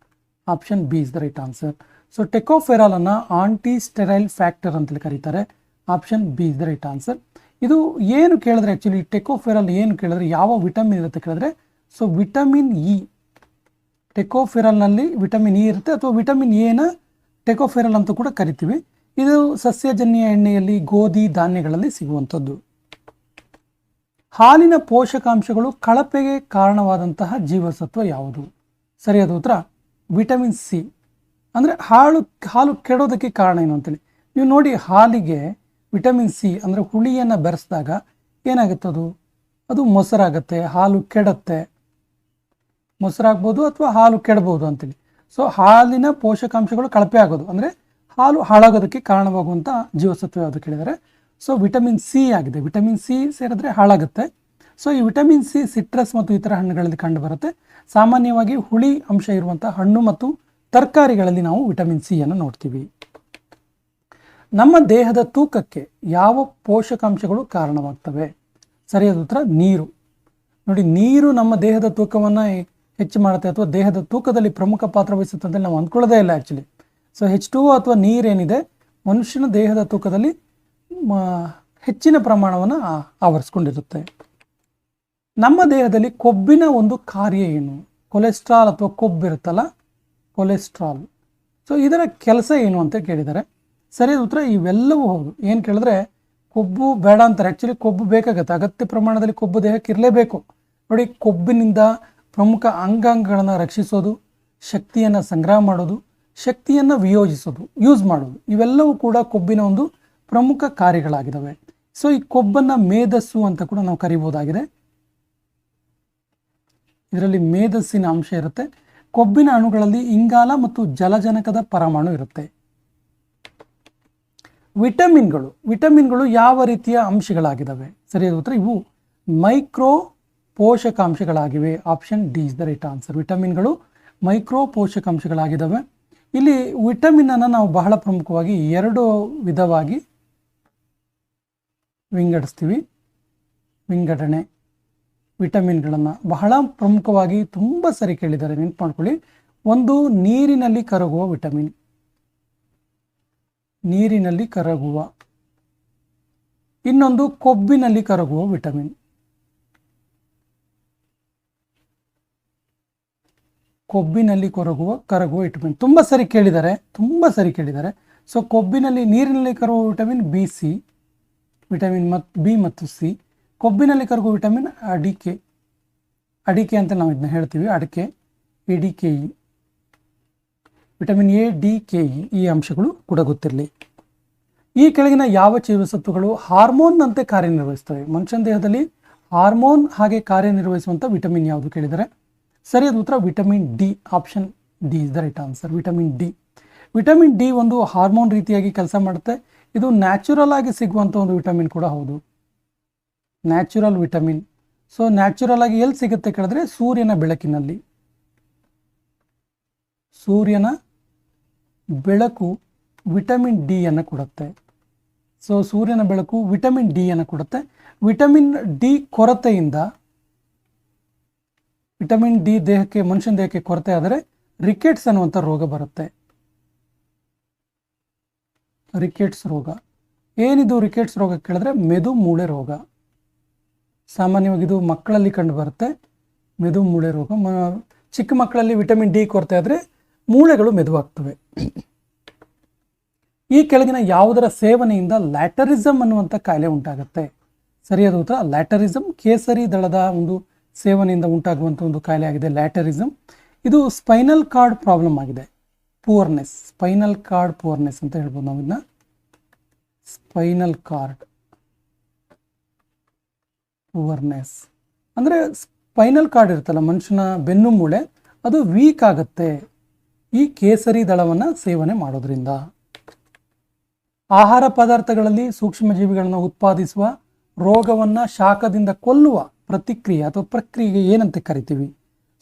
Option B is the right answer. So tocopherol ಅನ್ನು ಆಂಟಿಸ್ಟೆರೈಲ್ ಫ್ಯಾಕ್ಟರ್ ಅಂತೇಳಿ ಕರೀತಾರೆ. Option B is the right answer. ಇದು ಏನು ಕೇಳಿದ್ರೆ ಆ್ಯಕ್ಚುಲಿ ಟೆಕೋಫೆರಾಲ್ ಏನು ಕೇಳಿದ್ರೆ ಯಾವ ವಿಟಮಿನ್ ಇರುತ್ತೆ ಕೇಳಿದ್ರೆ, ಸೊ ವಿಟಮಿನ್ ಇ. ಟೆಕೋಫೆರಾಲ್ನಲ್ಲಿ ವಿಟಮಿನ್ ಇ ಇರುತ್ತೆ, ಅಥವಾ ವಿಟಮಿನ್ ಎನ ಟೆಕೋಫೆರಾಲ್ ಅಂತ ಕೂಡ ಕರಿತೀವಿ. ಇದು ಸಸ್ಯಜನ್ಯ ಎಣ್ಣೆಯಲ್ಲಿ, ಗೋಧಿ ಧಾನ್ಯಗಳಲ್ಲಿ ಸಿಗುವಂಥದ್ದು. ಹಾಲಿನ ಪೋಷಕಾಂಶಗಳು ಕಳಪೆಗೆ ಕಾರಣವಾದಂತಹ ಜೀವಸತ್ವ ಯಾವುದು? ಸರಿಯಾದ ಉತ್ತರ ವಿಟಮಿನ್ ಸಿ. ಅಂದರೆ ಹಾಲು ಕೆಡೋದಕ್ಕೆ ಕಾರಣ ಏನು ಅಂತೇಳಿ ನೀವು ನೋಡಿ, ಹಾಲಿಗೆ ವಿಟಮಿನ್ ಸಿ ಅಂದರೆ ಹುಳಿಯನ್ನು ಬೆರೆಸಿದಾಗ ಏನಾಗುತ್ತೆ, ಅದು ಮೊಸರಾಗುತ್ತೆ, ಹಾಲು ಕೆಡುತ್ತೆ. ಮೊಸರಾಗ್ಬೋದು ಅಥವಾ ಹಾಲು ಕೆಡಬಹುದು ಅಂತೇಳಿ. ಸೊ ಹಾಲಿನ ಪೋಷಕಾಂಶಗಳು ಕಳಪೆ ಆಗೋದು ಅಂದರೆ ಹಾಲು ಹಾಳಾಗೋದಕ್ಕೆ ಕಾರಣವಾಗುವಂಥ ಜೀವಸತ್ವ ಯಾವುದು ಕೇಳಿದರೆ, ಸೊ ವಿಟಮಿನ್ ಸಿ ಆಗಿದೆ. ವಿಟಮಿನ್ ಸಿ ಸೇರಿದ್ರೆ ಹಾಳಾಗುತ್ತೆ. ಸೊ ಈ ವಿಟಮಿನ್ ಸಿ ಸಿಟ್ರಸ್ ಮತ್ತು ಇತರ ಹಣ್ಣುಗಳಲ್ಲಿ ಕಂಡುಬರುತ್ತೆ. ಸಾಮಾನ್ಯವಾಗಿ ಹುಳಿ ಅಂಶ ಇರುವಂಥ ಹಣ್ಣು ಮತ್ತು ತರಕಾರಿಗಳಲ್ಲಿ ನಾವು ವಿಟಮಿನ್ ಸಿ ಅನ್ನು ನೋಡ್ತೀವಿ. ನಮ್ಮ ದೇಹದ ತೂಕಕ್ಕೆ ಯಾವ ಪೋಷಕಾಂಶಗಳು ಕಾರಣವಾಗ್ತವೆ? ಸರಿಯಾದ ಉತ್ತರ ನೀರು. ನೋಡಿ, ನೀರು ನಮ್ಮ ದೇಹದ ತೂಕವನ್ನು ಹೆಚ್ಚು ಮಾಡುತ್ತೆ, ಅಥವಾ ದೇಹದ ತೂಕದಲ್ಲಿ ಪ್ರಮುಖ ಪಾತ್ರ ವಹಿಸುತ್ತೆ ಅಂತ ನಾವು ಅಂದ್ಕೊಳ್ಳೋದೇ ಇಲ್ಲ ಆ್ಯಕ್ಚುಲಿ. ಸೊ H2O ಅಥವಾ ನೀರೇನಿದೆ ಮನುಷ್ಯನ ದೇಹದ ತೂಕದಲ್ಲಿ ಹೆಚ್ಚಿನ ಪ್ರಮಾಣವನ್ನು ಆವರಿಸ್ಕೊಂಡಿರುತ್ತೆ. ನಮ್ಮ ದೇಹದಲ್ಲಿ ಕೊಬ್ಬಿನ ಒಂದು ಕಾರ್ಯ ಏನು? ಕೊಲೆಸ್ಟ್ರಾಲ್ ಅಥವಾ ಕೊಬ್ಬಿರುತ್ತಲ್ಲ, ಕೊಲೆಸ್ಟ್ರಾಲ್. ಸೊ ಇದರ ಕೆಲಸ ಏನು ಅಂತ ಕೇಳಿದ್ದಾರೆ. ಸರಿಯಾದ ಉತ್ತರ ಇವೆಲ್ಲವೂ ಹೌದು. ಏನು ಕೇಳಿದ್ರೆ ಕೊಬ್ಬು ಬೇಡ ಅಂತಾರೆ. ಆ್ಯಕ್ಚುಲಿ ಕೊಬ್ಬು ಬೇಕಾಗುತ್ತೆ, ಅಗತ್ಯ ಪ್ರಮಾಣದಲ್ಲಿ ಕೊಬ್ಬು ದೇಹಕ್ಕೆ ಇರಲೇಬೇಕು. ನೋಡಿ, ಕೊಬ್ಬಿನಿಂದ ಪ್ರಮುಖ ಅಂಗಾಂಗಗಳನ್ನು ರಕ್ಷಿಸೋದು, ಶಕ್ತಿಯನ್ನು ಸಂಗ್ರಹ ಮಾಡೋದು, ಶಕ್ತಿಯನ್ನು ವಿಯೋಜಿಸೋದು, ಯೂಸ್ ಮಾಡೋದು, ಇವೆಲ್ಲವೂ ಕೂಡ ಕೊಬ್ಬಿನ ಒಂದು ಪ್ರಮುಖ ಕಾರ್ಯಗಳಾಗಿದ್ದಾವೆ. ಸೊ ಈ ಕೊಬ್ಬನ್ನು ಮೇಧಸ್ಸು ಅಂತ ಕೂಡ ನಾವು ಕರಿಬಹುದಾಗಿದೆ. ಇದರಲ್ಲಿ ಮೇಧಸ್ಸಿನ ಅಂಶ ಇರುತ್ತೆ. ಕೊಬ್ಬಿನ ಅಣುಗಳಲ್ಲಿ ಇಂಗಾಲ ಮತ್ತು ಜಲಜನಕದ ಪರಮಾಣು ಇರುತ್ತೆ. ವಿಟಮಿನ್ಗಳು ಯಾವ ರೀತಿಯ ಅಂಶಗಳಾಗಿದ್ದಾವೆ? ಸರಿಯಾದ ಉತ್ತರ ಇವು ಮೈಕ್ರೋ ಪೋಷಕಾಂಶಗಳಾಗಿವೆ. Option D is the right answer. ವಿಟಮಿನ್ಗಳು ಮೈಕ್ರೋ ಪೋಷಕಾಂಶಗಳಾಗಿದ್ದಾವೆ. ಇಲ್ಲಿ ವಿಟಮಿನ್ ಅನ್ನು ನಾವು ಬಹಳ ಪ್ರಮುಖವಾಗಿ 2 ವಿಧವಾಗಿ ವಿಂಗಡಿಸ್ತೀವಿ. ವಿಂಗಡಣೆ ವಿಟಮಿನ್ಗಳನ್ನು ಬಹಳ ಪ್ರಮುಖವಾಗಿ ತುಂಬ ಸರಿ ಕೇಳಿದ್ದಾರೆ, ನೆನ್ಪು ಮಾಡ್ಕೊಳ್ಳಿ. ಒಂದು ನೀರಿನಲ್ಲಿ ಕರಗುವ ವಿಟಮಿನ್, ನೀರಿನಲ್ಲಿ ಕರಗುವ. ಇನ್ನೊಂದು ಕೊಬ್ಬಿನಲ್ಲಿ ಕರಗುವ ವಿಟಮಿನ್. ಕೊಬ್ಬಿನಲ್ಲಿ ಕರಗುವ ವಿಟಮಿನ್ ತುಂಬ ಸರಿ ಕೇಳಿದ್ದಾರೆ. ಸೊ ಕೊಬ್ಬಿನಲ್ಲಿ, ನೀರಿನಲ್ಲಿ ಕರಗುವ ವಿಟಮಿನ್ BC, ವಿಟಮಿನ್ ಬಿ ಮತ್ತು ಸಿ. ಕೊಬ್ಬಿನಲ್ಲಿ ಕರಗುವ ವಿಟಮಿನ್ ಅಡಿಕೆ ಅಂತ ನಾವು ಇದನ್ನ ಹೇಳ್ತೀವಿ, ಅಡಿಕೆ, ADKE. ವಿಟಮಿನ್ ADKE ಈ ಅಂಶಗಳು ಕೂಡ ಗೊತ್ತಿರಲಿ. ಈ ಕೆಳಗಿನ ಯಾವ ಜೀವಸತ್ವಗಳು ಹಾರ್ಮೋನ್ನಂತೆ ಕಾರ್ಯನಿರ್ವಹಿಸ್ತವೆ? ಮನುಷ್ಯನ ದೇಹದಲ್ಲಿ ಹಾರ್ಮೋನ್ ಹಾಗೆ ಕಾರ್ಯನಿರ್ವಹಿಸುವಂಥ ವಿಟಮಿನ್ ಯಾವುದು ಕೇಳಿದರೆ ಸರಿಯಾದ ಉತ್ತರ vitamin D. Option D is the right answer. Vitamin D ಒಂದು ಹಾರ್ಮೋನ್ ರೀತಿಯಾಗಿ ಕೆಲಸ ಮಾಡುತ್ತೆ. ಇದು ನ್ಯಾಚುರಲ್ ಆಗಿ ಸಿಗುವಂಥ ಒಂದು ವಿಟಮಿನ್ ಕೂಡ ಹೌದು, ನ್ಯಾಚುರಲ್ ವಿಟಮಿನ್. ಸೊ ನ್ಯಾಚುರಲ್ ಆಗಿ ಎಲ್ಲಿ ಸಿಗುತ್ತೆ ಕೇಳಿದ್ರೆ ಸೂರ್ಯನ ಬೆಳಕಿನಲ್ಲಿ. ಸೂರ್ಯನ ಬೆಳಕು ವಿಟಮಿನ್ ಡಿ ಅನ್ನು ಕೊಡುತ್ತೆ. ಸೊ ಸೂರ್ಯನ ಬೆಳಕು ವಿಟಮಿನ್ ಡಿ ಅನ್ನು ಕೊಡುತ್ತೆ. ವಿಟಮಿನ್ ಡಿ ಕೊರತೆಯಿಂದ, ವಿಟಮಿನ್ ಡಿ ಮನುಷ್ಯನ ದೇಹಕ್ಕೆ ಕೊರತೆ ಆದರೆ ರಿಕೆಟ್ಸ್ ಅನ್ನುವಂಥ ರೋಗ ಬರುತ್ತೆ. ರಿಕೆಟ್ಸ್ ರೋಗ ಏನಿದು? ರಿಕೆಟ್ಸ್ ರೋಗ ಕೇಳಿದ್ರೆ ಮೆದು ಮೂಳೆ ರೋಗ. ಸಾಮಾನ್ಯವಾಗಿ ಇದು ಮಕ್ಕಳಲ್ಲಿ ಕಂಡು ಬರುತ್ತೆ, ಮೆದು ಮೂಳೆ ರೋಗ. ಚಿಕ್ಕ ಮಕ್ಕಳಲ್ಲಿ ವಿಟಮಿನ್ ಡಿ ಕೊರತೆ ಆದರೆ ಮೂಳೆಗಳು ಮೆದುವಾಗ್ತವೆ. ಈ ಕೆಳಗಿನ ಯಾವುದರ ಸೇವನೆಯಿಂದ ಲ್ಯಾಟರಿಸಮ್ ಅನ್ನುವಂಥ ಕಾಯಿಲೆ ಉಂಟಾಗುತ್ತೆ? ಸರಿಯಾದ ಉತ್ತರ ಲ್ಯಾಟರಿಸಮ್. ಕೇಸರಿ ದಳದ ಒಂದು ಸೇವನೆಯಿಂದ ಉಂಟಾಗುವಂಥ ಒಂದು ಕಾಯಿಲೆ ಆಗಿದೆ ಲ್ಯಾಟರಿಸಮ್. ಇದು ಸ್ಪೈನಲ್ ಕಾರ್ಡ್ ಪ್ರಾಬ್ಲಮ್ ಆಗಿದೆ. ಪೂರ್ನೆಸ್, ಸ್ಪೈನಲ್ ಕಾರ್ಡ್ ಪೂರ್ನೆಸ್ ಅಂತ ಹೇಳ್ಬೋದು ನಾವು ಇದನ್ನ. ಸ್ಪೈನಲ್ ಕಾರ್ಡ್ ಪೂರ್ನೆಸ್ ಅಂದರೆ ಸ್ಪೈನಲ್ ಕಾರ್ಡ್ ಇರುತ್ತಲ್ಲ ಮನುಷ್ಯನ ಬೆನ್ನು ಮೂಳೆ, ಅದು ವೀಕ್ ಆಗುತ್ತೆ ಈ ಕೇಸರಿ ದಳವನ್ನು ಸೇವನೆ ಮಾಡೋದ್ರಿಂದ. ಆಹಾರ ಪದಾರ್ಥಗಳಲ್ಲಿ ಸೂಕ್ಷ್ಮಜೀವಿಗಳನ್ನು ಉತ್ಪಾದಿಸುವ ರೋಗವನ್ನು ಶಾಖದಿಂದ ಕೊಲ್ಲುವ ಪ್ರತಿಕ್ರಿಯೆ ಅಥವಾ ಪ್ರಕ್ರಿಯೆಗೆ ಏನಂತ ಕರಿತೀವಿ?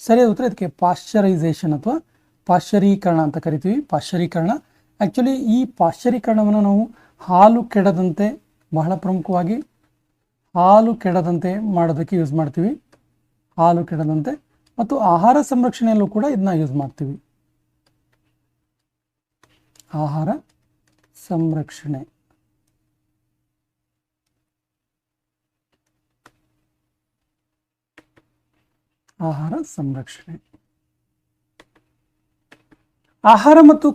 ಸರಿಯಾದ ಉತ್ತರ ಇದಕ್ಕೆ ಪಾಶ್ಚರೈಸೇಷನ್ ಅಥವಾ ಪಾಶ್ಚರೀಕರಣ ಅಂತ ಕರಿತೀವಿ. ಪಾಶ್ಚರೀಕರಣ. ಆ್ಯಕ್ಚುಲಿ ಈ ಪಾಶ್ಚರೀಕರಣವನ್ನು ನಾವು ಹಾಲು ಕೆಡದಂತೆ, ಬಹಳ ಪ್ರಮುಖವಾಗಿ ಹಾಲು ಕೆಡದಂತೆ ಮಾಡೋದಕ್ಕೆ ಯೂಸ್ ಮಾಡ್ತೀವಿ. ಹಾಲು ಕೆಡದಂತೆ ಮತ್ತು ಆಹಾರ ಸಂರಕ್ಷಣೆಯಲ್ಲೂ ಕೂಡ ಇದನ್ನ ಯೂಸ್ ಮಾಡ್ತೀವಿ. ಆಹಾರ ಸಂರಕ್ಷಣೆ. ಆಹಾರ ಸಂರಕ್ಷಣೆ. ಆಹಾರ ಮತ್ತು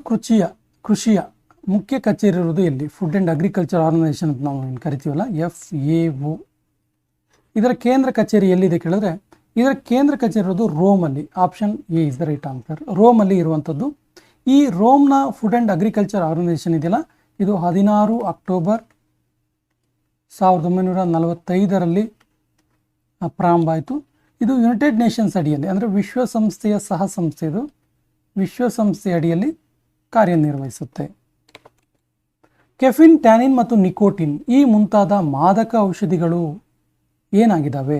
ಕೃಷಿಯ ಮುಖ್ಯ ಕಚೇರಿ ಇರುವುದು ಎಲ್ಲಿ? ಫುಡ್ ಆ್ಯಂಡ್ ಅಗ್ರಿಕಲ್ಚರ್ ಆರ್ಗನೈಸೇಷನ್ ಅಂತ ನಾವು ಏನು ಕರಿತೀವಲ್ಲ, FAO. ಇದರ ಕೇಂದ್ರ ಕಚೇರಿ ಎಲ್ಲಿದೆ ಕೇಳಿದ್ರೆ ಇದರ ಕೇಂದ್ರ ಕಚೇರಿ ಇರೋದು ರೋಮಲ್ಲಿ. Option A is the right answer. ರೋಮಲ್ಲಿ ಇರುವಂಥದ್ದು. ಈ ರೋಮ್ನ ಫುಡ್ ಆ್ಯಂಡ್ ಅಗ್ರಿಕಲ್ಚರ್ ಆರ್ಗನೈಸೇಷನ್ ಇದೆಯಲ್ಲ, ಇದು 16 ಅಕ್ಟೋಬರ್ 1945ರಲ್ಲಿ ಪ್ರಾರಂಭ ಆಯಿತು. ಇದು ಯುನೈಟೆಡ್ ನೇಷನ್ಸ್ ಅಡಿಯಲ್ಲಿ, ಅಂದರೆ ವಿಶ್ವಸಂಸ್ಥೆಯ ಸಹ ಸಂಸ್ಥೆ, ಇದು ವಿಶ್ವಸಂಸ್ಥೆಯ ಅಡಿಯಲ್ಲಿ ಕಾರ್ಯನಿರ್ವಹಿಸುತ್ತೆ. ಕೆಫಿನ್, ಟ್ಯಾನಿನ್ ಮತ್ತು ನಿಕೋಟಿನ್ ಈ ಮುಂತಾದ ಮಾದಕ ಔಷಧಿಗಳು ಏನಾಗಿದ್ದಾವೆ?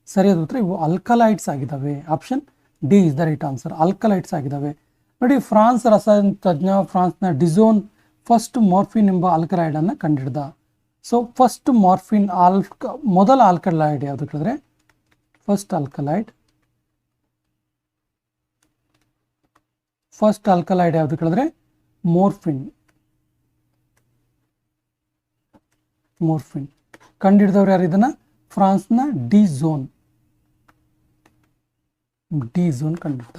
ಸರಿಯಾದ ಉತ್ತರ ಇವು ಆಲ್ಕಲೈಡ್ಸ್ ಆಗಿದ್ದಾವೆ. Option D is the right answer. Alkaloids ಆಗಿದ್ದಾವೆ. ನೋಡಿ, ಫ್ರಾನ್ಸ್ ರಸಾಯನ ತಜ್ಞ ಫ್ರಾನ್ಸ್ನ ಡಿಸೋನ್ ಫಸ್ಟ್ ಮಾರ್ಫಿನ್ ಎಂಬ ಆಲ್ಕಲೈಡನ್ನು ಕಂಡುಹಿಡ್ದ. ಸೊ ಫಸ್ಟ್ ಮಾರ್ಫಿನ್ ಮೊದಲ ಆಲ್ಕಲೈಡ್ ಯಾವುದು ಕೇಳಿದ್ರೆ ಫಸ್ಟ್ ಆಲ್ಕಲೈಡ್ ಯಾವುದು ಕೇಳಿದ್ರೆ ಮೋರ್ಫಿನ್. ಕಂಡುಹಿಡಿದವ್ರು ಯಾರು ಇದನ್ನ? ಫ್ರಾನ್ಸ್ನ ಡಿಸೋನ್ ಕಂಡುಹಿಡ್ದ.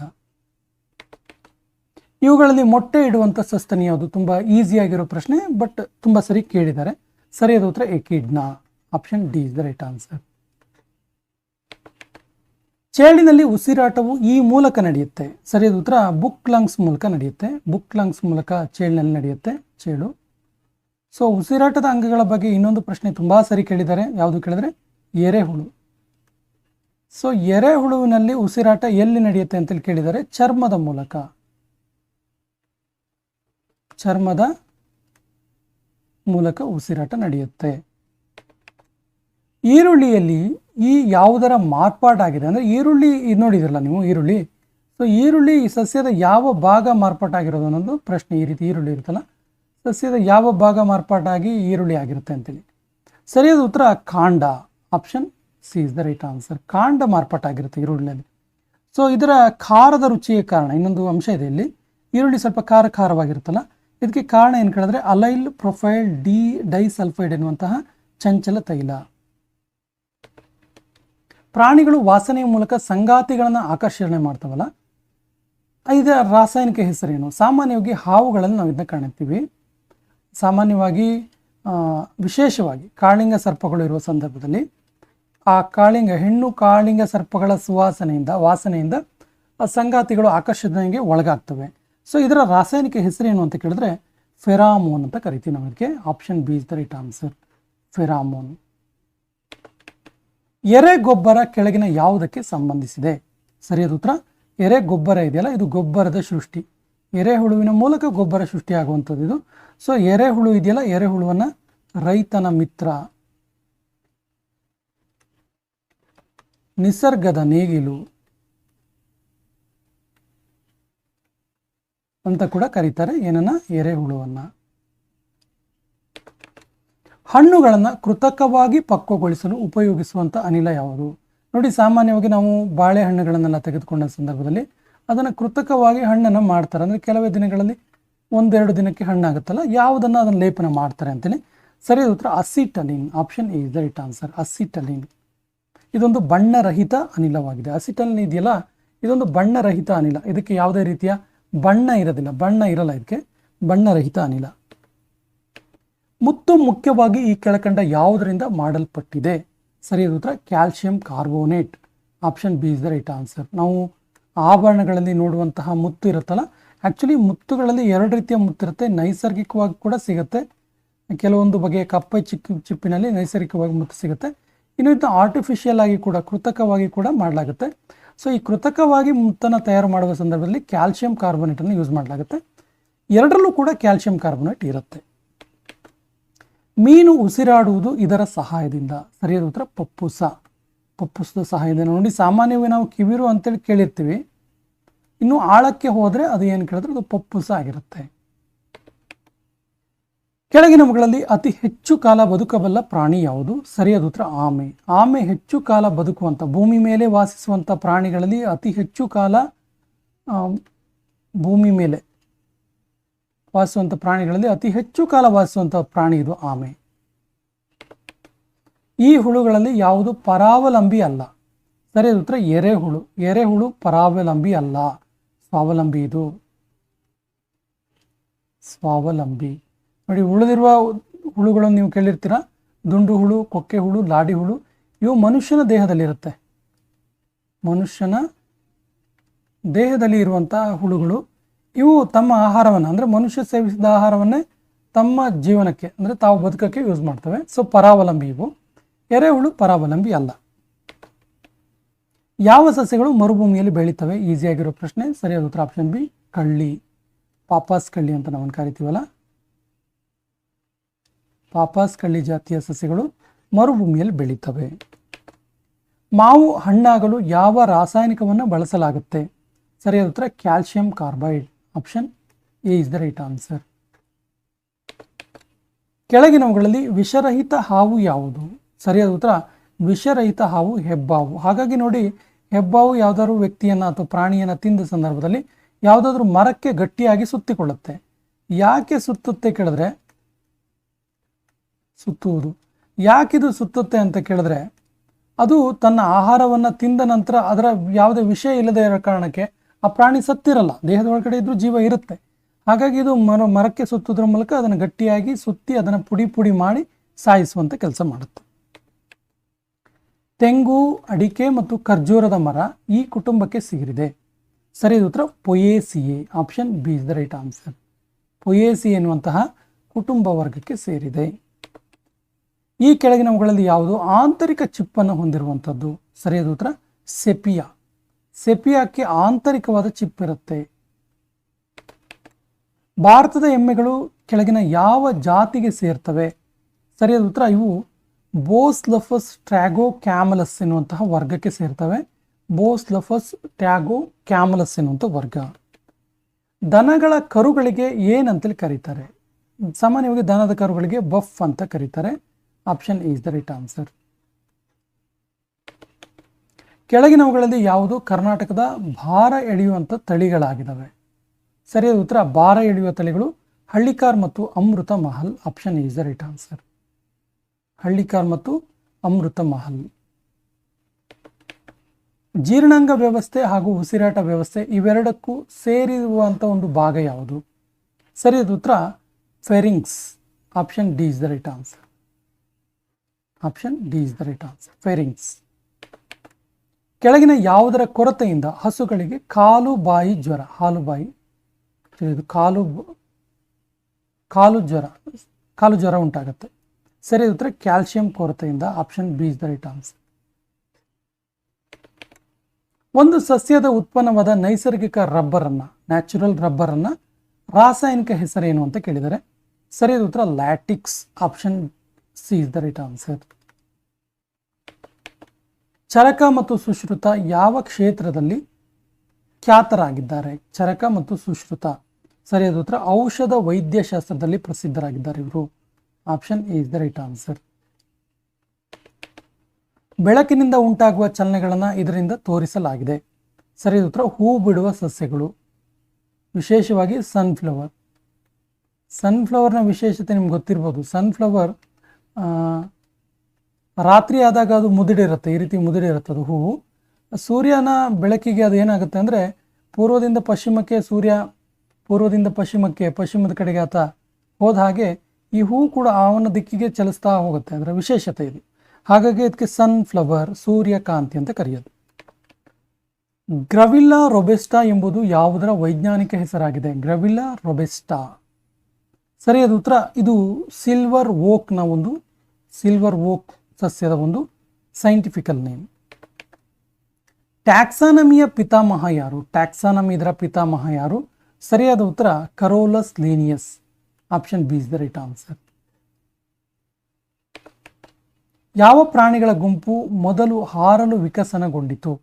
ಇವುಗಳಲ್ಲಿ ಮೊಟ್ಟೆ ಇಡುವಂಥ ಸಸ್ತನಿ ಯಾವುದು? ತುಂಬ ಈಸಿಯಾಗಿರೋ ಪ್ರಶ್ನೆ, ಬಟ್ ತುಂಬ ಸರಿ ಕೇಳಿದ್ದಾರೆ. ಸರಿಯಾದ ಉತ್ತರ echidna. Option D is the right answer. ಚೇಳಿನಲ್ಲಿ ಉಸಿರಾಟವು ಈ ಮೂಲಕ ನಡೆಯುತ್ತೆ. ಸರಿಯಾದ ಉತ್ತರ ಬುಕ್ ಲಂಗ್ಸ್ ಮೂಲಕ ನಡೆಯುತ್ತೆ. ಬುಕ್ ಲಂಗ್ಸ್ ಮೂಲಕ ಚೇಳಿನಲ್ಲಿ ನಡೆಯುತ್ತೆ ಚೇಳು. ಸೊ ಉಸಿರಾಟದ ಅಂಗಗಳ ಬಗ್ಗೆ ಇನ್ನೊಂದು ಪ್ರಶ್ನೆ ತುಂಬ ಸರಿ ಕೇಳಿದ್ದಾರೆ. ಯಾವುದು ಕೇಳಿದ್ರೆ ಎರೆಹುಳು. ಸೊ ಎರೆಹುಳುವಿನಲ್ಲಿ ಉಸಿರಾಟ ಎಲ್ಲಿ ನಡೆಯುತ್ತೆ ಅಂತೇಳಿ ಕೇಳಿದ್ದಾರೆ. ಚರ್ಮದ ಮೂಲಕ. ಚರ್ಮದ ಮೂಲಕ ಉಸಿರಾಟ ನಡೆಯುತ್ತೆ. ಈರುಳ್ಳಿಯಲ್ಲಿ ಈ ಯಾವುದರ ಮಾರ್ಪಾಟಾಗಿದೆ ಅಂದರೆ ಈರುಳ್ಳಿ ಇದು ನೋಡಿದಿರಲ್ಲ ನೀವು ಈರುಳ್ಳಿ. ಸೊ ಈರುಳ್ಳಿ ಈ ಸಸ್ಯದ ಯಾವ ಭಾಗ ಮಾರ್ಪಾಟಾಗಿರೋದು ಅನ್ನೋದು ಪ್ರಶ್ನೆ. ಈ ರೀತಿ ಈರುಳ್ಳಿ ಇರುತ್ತಲ್ಲ, ಸಸ್ಯದ ಯಾವ ಭಾಗ ಮಾರ್ಪಾಟಾಗಿ ಈರುಳ್ಳಿ ಆಗಿರುತ್ತೆ ಅಂತೇಳಿ. ಸರಿಯಾದ ಉತ್ತರ ಕಾಂಡ. Option C is the right answer. ಕಾಂಡ ಮಾರ್ಪಾಟಾಗಿರುತ್ತೆ ಈರುಳ್ಳಿಯಲ್ಲಿ. ಸೊ ಇದರ ಖಾರದ ರುಚಿಯ ಕಾರಣ ಇನ್ನೊಂದು ಅಂಶ ಇದೆ ಇಲ್ಲಿ. ಈರುಳ್ಳಿ ಸ್ವಲ್ಪ ಖಾರವಾಗಿರುತ್ತಲ್ಲ, ಇದಕ್ಕೆ ಕಾರಣ ಏನು ಕೇಳಿದ್ರೆ ಅಲೈಲ್ ಪ್ರೊಫೈಲ್ ಡೈಸಲ್ಫೈಡ್ ಎನ್ನುವಂತಹ ಚಂಚಲ ತೈಲ. ಪ್ರಾಣಿಗಳು ವಾಸನೆಯ ಮೂಲಕ ಸಂಗಾತಿಗಳನ್ನು ಆಕರ್ಷಣೆ ಮಾಡ್ತಾವಲ್ಲ, ಇದರ ರಾಸಾಯನಿಕ ಹೆಸರೇನು? ಸಾಮಾನ್ಯವಾಗಿ ಹಾವುಗಳಲ್ಲಿ ನಾವು ಇದನ್ನ ಕಾಣುತ್ತೀವಿ. ಸಾಮಾನ್ಯವಾಗಿ ವಿಶೇಷವಾಗಿ ಕಾಳಿಂಗ ಸರ್ಪಗಳು ಇರುವ ಸಂದರ್ಭದಲ್ಲಿ ಆ ಹೆಣ್ಣು ಕಾಳಿಂಗ ಸರ್ಪಗಳ ವಾಸನೆಯಿಂದ ಆ ಸಂಗಾತಿಗಳು ಆಕರ್ಷಣೆಗೆ ಒಳಗಾಗ್ತವೆ. ಸೊ ಇದರ ರಾಸಾಯನಿಕ ಹೆಸರೇನು ಅಂತ ಕೇಳಿದ್ರೆ ಫೆರಾಮೋನ್ ಅಂತ ಕರಿತೀವಿ ನಾವು ಇದಕ್ಕೆ. Option B is the right answer, pheromone. ಎರೆ ಗೊಬ್ಬರ ಕೆಳಗಿನ ಯಾವುದಕ್ಕೆ ಸಂಬಂಧಿಸಿದೆ? ಸರಿಯಾದ ಉತ್ತರ ಎರೆ ಗೊಬ್ಬರ ಇದೆಯಲ್ಲ, ಇದು ಗೊಬ್ಬರದ ಸೃಷ್ಟಿ. ಎರೆಹುಳುವಿನ ಮೂಲಕ ಗೊಬ್ಬರ ಸೃಷ್ಟಿಯಾಗುವಂಥದ್ದು ಇದು. ಸೊ ಎರೆಹುಳು ಇದೆಯಲ್ಲ, ಎರೆಹುಳುವನ್ನ ರೈತನ ಮಿತ್ರ, ನಿಸರ್ಗದ ನೇಗಿಲು ಅಂತ ಕೂಡ ಕರೀತಾರೆ. ಏನನ್ನ? ಎರೆಹುಳುವನ್ನ. ಹಣ್ಣುಗಳನ್ನು ಕೃತಕವಾಗಿ ಪಕ್ವಗೊಳಿಸಲು ಉಪಯೋಗಿಸುವಂಥ ಅನಿಲ ಯಾವುದು? ನೋಡಿ, ಸಾಮಾನ್ಯವಾಗಿ ನಾವು ಬಾಳೆಹಣ್ಣುಗಳನ್ನೆಲ್ಲ ತೆಗೆದುಕೊಂಡ ಸಂದರ್ಭದಲ್ಲಿ ಅದನ್ನು ಕೃತಕವಾಗಿ ಹಣ್ಣನ್ನು ಮಾಡ್ತಾರೆ. ಅಂದರೆ ಕೆಲವೇ ದಿನಗಳಲ್ಲಿ 1-2 ದಿನಕ್ಕೆ ಹಣ್ಣಾಗುತ್ತಲ್ಲ, ಯಾವುದನ್ನು ಅದನ್ನು ಲೇಪನ ಮಾಡ್ತಾರೆ ಅಂತೇಳಿ. ಸರಿಯಾದ ಉತ್ತರ acetylene. Option A is the right answer, acetylene. ಇದೊಂದು ಬಣ್ಣರಹಿತ ಅನಿಲವಾಗಿದೆ. ಅಸಿಟಲಿನ್ ಇದೆಯಲ್ಲ, ಇದೊಂದು ಬಣ್ಣರಹಿತ ಅನಿಲ. ಇದಕ್ಕೆ ಯಾವುದೇ ರೀತಿಯ ಬಣ್ಣ ಇರಲ್ಲ ಇದಕ್ಕೆ, ಬಣ್ಣರಹಿತ ಅನಿಲ. ಮುತ್ತು ಮುಖ್ಯವಾಗಿ ಈ ಕೆಳಕಂಡ ಯಾವುದರಿಂದ ಮಾಡಲ್ಪಟ್ಟಿದೆ? ಸರಿಯಾದ ಉತ್ತರ calcium carbonate. Option B is the right answer. ನಾವು ಆಭರಣಗಳಲ್ಲಿ ನೋಡುವಂತಹ ಮುತ್ತು ಇರುತ್ತಲ್ಲ, ಆ್ಯಕ್ಚುಲಿ ಮುತ್ತುಗಳಲ್ಲಿ 2 ರೀತಿಯ ಮುತ್ತಿರುತ್ತೆ. ನೈಸರ್ಗಿಕವಾಗಿ ಕೂಡ ಸಿಗುತ್ತೆ, ಕೆಲವೊಂದು ಬಗೆಯ ಕಪ್ಪೆ ಚಿಪ್ಪಿನಲ್ಲಿ ನೈಸರ್ಗಿಕವಾಗಿ ಮುತ್ತು ಸಿಗುತ್ತೆ. ಇನ್ನು ಇದು ಆರ್ಟಿಫಿಷಿಯಲ್ ಆಗಿ ಕೂಡ, ಕೃತಕವಾಗಿ ಕೂಡ ಮಾಡಲಾಗುತ್ತೆ. ಸೊ ಈ ಕೃತಕವಾಗಿ ಮುತ್ತನ್ನು ತಯಾರು ಮಾಡುವ ಸಂದರ್ಭದಲ್ಲಿ ಕ್ಯಾಲ್ಸಿಯಂ ಕಾರ್ಬೋನೇಟನ್ನು ಯೂಸ್ ಮಾಡಲಾಗುತ್ತೆ. ಎರಡರಲ್ಲೂ ಕೂಡ ಕ್ಯಾಲ್ಸಿಯಂ ಕಾರ್ಬೋನೇಟ್ ಇರುತ್ತೆ. ಮೀನು ಉಸಿರಾಡುವುದು ಇದರ ಸಹಾಯದಿಂದ. ಸರಿಯಾದ ಉತ್ತರ ಪಪ್ಪುಸದ ಸಹಾಯದಿಂದ. ನೋಡಿ, ಸಾಮಾನ್ಯವಾಗಿ ನಾವು ಕಿವಿರು ಅಂತೇಳಿ ಕೇಳಿರ್ತೀವಿ. ಇನ್ನು ಆಳಕ್ಕೆ ಹೋದರೆ ಅದು ಏನು ಕೇಳಿದ್ರೆ ಅದು ಪಪ್ಪುಸ ಆಗಿರುತ್ತೆ. ಕೆಳಗಿನವುಗಳಲ್ಲಿ ಅತಿ ಹೆಚ್ಚು ಕಾಲ ಬದುಕಬಲ್ಲ ಪ್ರಾಣಿ ಯಾವುದು? ಸರಿಯಾದ ಉತ್ತರ ಆಮೆ. ಆಮೆ ಹೆಚ್ಚು ಕಾಲ ಬದುಕುವಂಥ, ಭೂಮಿ ಮೇಲೆ ವಾಸಿಸುವಂಥ ಪ್ರಾಣಿಗಳಲ್ಲಿ ಅತಿ ಹೆಚ್ಚು ಕಾಲ ಭೂಮಿ ಮೇಲೆ ವಾಸಿಸುವಂಥ ಪ್ರಾಣಿಗಳಲ್ಲಿ ಅತಿ ಹೆಚ್ಚು ಕಾಲ ವಾಸಿಸುವಂಥ ಪ್ರಾಣಿ ಇದು ಆಮೆ. ಈ ಹುಳುಗಳಲ್ಲಿ ಯಾವುದು ಪರಾವಲಂಬಿ ಅಲ್ಲ? ಸರಿಯಾದ ಉತ್ತರ ಎರೆಹುಳು. ಎರೆಹುಳು ಪರಾವಲಂಬಿ ಅಲ್ಲ, ಸ್ವಾವಲಂಬಿ. ಇದು ಸ್ವಾವಲಂಬಿ. ನೋಡಿ, ಉಳಿದಿರುವ ಹುಳುಗಳನ್ನು ನೀವು ಕೇಳಿರ್ತೀರ. ದುಂಡು ಹುಳು, ಕೊಕ್ಕೆ ಹುಳು, ಲಾಡಿ ಹುಳು, ಇವು ಮನುಷ್ಯನ ದೇಹದಲ್ಲಿರುತ್ತೆ. ಮನುಷ್ಯನ ದೇಹದಲ್ಲಿ ಇರುವಂಥ ಹುಳುಗಳು ಇವು ತಮ್ಮ ಆಹಾರವನ್ನು, ಅಂದರೆ ಮನುಷ್ಯ ಸೇವಿಸಿದ ಆಹಾರವನ್ನೇ ತಮ್ಮ ಜೀವನಕ್ಕೆ, ಅಂದರೆ ತಾವು ಬದುಕಕ್ಕೆ ಯೂಸ್ ಮಾಡ್ತವೆ. ಸೊ ಪರಾವಲಂಬಿ ಇವು. ಎರೆಹುಳು ಪರಾವಲಂಬಿ ಅಲ್ಲ. ಯಾವ ಸಸ್ಯಗಳು ಮರುಭೂಮಿಯಲ್ಲಿ ಬೆಳೀತವೆ? ಈಸಿಯಾಗಿರೋ ಪ್ರಶ್ನೆ. ಸರಿಯಾದ ಉತ್ತರ ಆಪ್ಷನ್ ಬಿ, ಕಳ್ಳಿ. ಪಾಪಾಸ್ ಕಳ್ಳಿ ಅಂತ ನಾವು ಕರಿತೀವಲ್ಲ, ಪಾಪಾಸ್ ಕಳ್ಳಿ ಜಾತಿಯ ಸಸ್ಯಗಳು ಮರುಭೂಮಿಯಲ್ಲಿ ಬೆಳೀತವೆ. ಮಾವು ಹಣ್ಣಾಗಲು ಯಾವ ರಾಸಾಯನಿಕವನ್ನು ಬಳಸಲಾಗುತ್ತೆ? ಸರಿಯಾದ ಉತ್ತರ calcium carbide. Option A is the right answer. ಕೆಳಗಿನವುಗಳಲ್ಲಿ ವಿಷರಹಿತ ಹಾವು ಯಾವುದು? ಸರಿಯಾದ ಉತ್ತರ ವಿಷರಹಿತ ಹಾವು ಹೆಬ್ಬಾವು. ಹಾಗಾಗಿ ನೋಡಿ, ಹೆಬ್ಬಾವು ಯಾವುದಾದ್ರು ವ್ಯಕ್ತಿಯನ್ನು ಅಥವಾ ಪ್ರಾಣಿಯನ್ನು ತಿಂದ ಸಂದರ್ಭದಲ್ಲಿ ಯಾವುದಾದ್ರೂ ಮರಕ್ಕೆ ಗಟ್ಟಿಯಾಗಿ ಸುತ್ತಿಕೊಳ್ಳುತ್ತೆ. ಯಾಕೆ ಸುತ್ತುತ್ತೆ ಕೇಳಿದ್ರೆ, ಸುತ್ತುವುದು ಯಾಕಿದು ಸುತ್ತುತ್ತೆ ಅಂತ ಕೇಳಿದ್ರೆ, ಅದು ತನ್ನ ಆಹಾರವನ್ನು ತಿಂದ ನಂತರ ಅದರ ಯಾವುದೇ ವಿಷಯ ಇಲ್ಲದೆ ಇರೋ ಕಾರಣಕ್ಕೆ ಆ ಪ್ರಾಣಿ ಸತ್ತಿರಲ್ಲ, ದೇಹದ ಒಳಗಡೆ ಇದ್ರೂ ಜೀವ ಇರುತ್ತೆ. ಹಾಗಾಗಿ ಇದು ಮರಕ್ಕೆ ಸುತ್ತೋದ್ರ ಮೂಲಕ ಅದನ್ನು ಗಟ್ಟಿಯಾಗಿ ಸುತ್ತಿ ಅದನ್ನು ಪುಡಿ ಮಾಡಿ ಸಾಯಿಸುವಂಥ ಕೆಲಸ ಮಾಡುತ್ತೆ. ತೆಂಗು, ಅಡಿಕೆ ಮತ್ತು ಖರ್ಜೂರದ ಮರ ಈ ಕುಟುಂಬಕ್ಕೆ ಸೇರಿದೆ. ಸರಿಯಾದ ಉತ್ತರ Poaceae. Option B is the right answer. Poaceae ಎನ್ನುವಂತಹ ಕುಟುಂಬ ವರ್ಗಕ್ಕೆ ಸೇರಿದೆ. ಈ ಕೆಳಗಿನವುಗಳಲ್ಲಿ ಯಾವುದು ಆಂತರಿಕ ಚಿಪ್ಪನ್ನು ಹೊಂದಿರುವಂಥದ್ದು? ಸರಿಯಾದ ಉತ್ತರ ಸೆಪಿಯಾ. ಸೆಪಿಯಾಕ್ಕೆ ಆಂತರಿಕವಾದ ಚಿಪ್ ಇರುತ್ತೆ. ಭಾರತದ ಎಮ್ಮೆಗಳು ಕೆಳಗಿನ ಯಾವ ಜಾತಿಗೆ ಸೇರ್ತವೆ? ಸರಿಯಾದ ಉತ್ತರ ಇವು ಬೋಸ್ಲಫಸ್ ಟ್ರ್ಯಾಗೋ ಕ್ಯಾಮಲಸ್ ಎನ್ನುವಂತಹ ವರ್ಗಕ್ಕೆ ಸೇರ್ತವೆ. ಬೋಸ್ಲಫಸ್ ಟ್ರ್ಯಾಗೋ ಕ್ಯಾಮಲಸ್ ಎನ್ನುವಂಥ ವರ್ಗ. ದನಗಳ ಕರುಗಳಿಗೆ ಏನಂತೇಳಿ ಕರೀತಾರೆ? ಸಾಮಾನ್ಯವಾಗಿ ದನದ ಕರುಗಳಿಗೆ ಬಫ್ ಅಂತ ಕರೀತಾರೆ. Option is the right answer. ಕೆಳಗಿನವುಗಳಲ್ಲಿ ಯಾವುದು ಕರ್ನಾಟಕದ ಭಾರ ಎಳೆಯುವಂಥ ತಳಿಗಳಾಗಿದ್ದಾವೆ? ಸರಿಯಾದ ಉತ್ತರ ಭಾರ ಎಳೆಯುವ ತಳಿಗಳು ಹಳ್ಳಿಕಾರ್ ಮತ್ತು Amrit Mahal. Option is the right answer. Hallikar ಮತ್ತು ಅಮೃತ ಮಹಲ್. ಜೀರ್ಣಾಂಗ ವ್ಯವಸ್ಥೆ ಹಾಗೂ ಉಸಿರಾಟ ವ್ಯವಸ್ಥೆ ಇವೆರಡಕ್ಕೂ ಸೇರಿರುವಂಥ ಒಂದು ಭಾಗ ಯಾವುದು? ಸರಿಯಾದ ಉತ್ತರ pharynx. Option D is the right answer. Option D is the right answer, pharynx. ಕೆಳಗಿನ ಯಾವುದರ ಕೊರತೆಯಿಂದ ಹಸುಗಳಿಗೆ ಕಾಲು ಬಾಯಿ ಜ್ವರ, ಕಾಲು ಜ್ವರ ಉಂಟಾಗುತ್ತೆ? ಸರಿಯಾದ ಉತ್ತರ ಕ್ಯಾಲ್ಸಿಯಂ ಕೊರತೆಯಿಂದ. Option B is the right answer. ಒಂದು ಸಸ್ಯದ ಉತ್ಪನ್ನವಾದ ನೈಸರ್ಗಿಕ ರಬ್ಬರನ್ನು, ನ್ಯಾಚುರಲ್ ರಬ್ಬರನ್ನು ರಾಸಾಯನಿಕ ಹೆಸರೇನು ಅಂತ ಕೇಳಿದರೆ? ಸರಿಯಾದ ಉತ್ತರ latex. Option C is the right answer. Charaka ಮತ್ತು ಸುಶ್ರುತ ಯಾವ ಕ್ಷೇತ್ರದಲ್ಲಿ ಖ್ಯಾತರಾಗಿದ್ದಾರೆ? ಚರಕ ಮತ್ತು ಸುಶ್ರುತ. ಸರಿಯಾದ ಉತ್ತರ ಔಷಧ ವೈದ್ಯಶಾಸ್ತ್ರದಲ್ಲಿ ಪ್ರಸಿದ್ಧರಾಗಿದ್ದಾರೆ ಇವರು. Option A is the right answer. ಬೆಳಕಿನಿಂದ ಉಂಟಾಗುವ ಚಲನೆಗಳನ್ನು ಇದರಿಂದ ತೋರಿಸಲಾಗಿದೆ. ಸರಿಯಾದ ಉತ್ತರ ಹೂ ಬಿಡುವ ಸಸ್ಯಗಳು, ವಿಶೇಷವಾಗಿ ಸನ್ಫ್ಲವರ್. ಸನ್ಫ್ಲವರ್ನ ವಿಶೇಷತೆ ನಿಮ್ಗೆ ಗೊತ್ತಿರ್ಬೋದು. ಸನ್ಫ್ಲವರ್ ರಾತ್ರಿ ಆದಾಗ ಅದು ಮುದುಡಿರುತ್ತೆ, ಈ ರೀತಿ ಮುದುಡಿರುತ್ತೆ ಅದು ಹೂವು. ಸೂರ್ಯನ ಬೆಳಕಿಗೆ ಅದು ಏನಾಗುತ್ತೆ ಅಂದರೆ ಪೂರ್ವದಿಂದ ಪಶ್ಚಿಮಕ್ಕೆ, ಸೂರ್ಯ ಪೂರ್ವದಿಂದ ಪಶ್ಚಿಮಕ್ಕೆ, ಪಶ್ಚಿಮದ ಕಡೆಗೆ ಆತ ಹೋದ ಹಾಗೆ ಈ ಹೂವು ಕೂಡ ಅವನ ದಿಕ್ಕಿಗೆ ಚಲಿಸ್ತಾ ಹೋಗುತ್ತೆ. ಅದರ ವಿಶೇಷತೆ ಇದು. ಹಾಗಾಗಿ ಇದಕ್ಕೆ ಸನ್ಫ್ಲವರ್, ಸೂರ್ಯಕಾಂತಿ ಅಂತ ಕರೆಯೋದು. ಗ್ರವಿಲ್ಲಾ ರೊಬೆಸ್ಟಾ ಎಂಬುದು ಯಾವುದರ ವೈಜ್ಞಾನಿಕ ಹೆಸರಾಗಿದೆ? ಗ್ರವಿಲ್ಲಾ ರೊಬೆಸ್ಟಾ. ಸರಿಯಾದ ಉತ್ತರ ಇದು ಸಿಲ್ವರ್ ಓಕ್ ಸಸ್ಯದ ಒಂದು ಸೈಂಟಿಫಿಕಲ್ ನೇಮ್. ಟ್ಯಾಕ್ಸಾನಮಿಯ ಪಿತಾಮಹ ಯಾರು? ಟ್ಯಾಕ್ಸಾನಮಿ ಇದರ ಪಿತಾಮಹ ಯಾರು? ಸರಿಯಾದ ಉತ್ತರ Carolus Linnaeus. Option B is the right answer. ಯಾವ ಪ್ರಾಣಿಗಳ ಗುಂಪು ಮೊದಲು ಹಾರಲು ವಿಕಸನಗೊಂಡಿತು?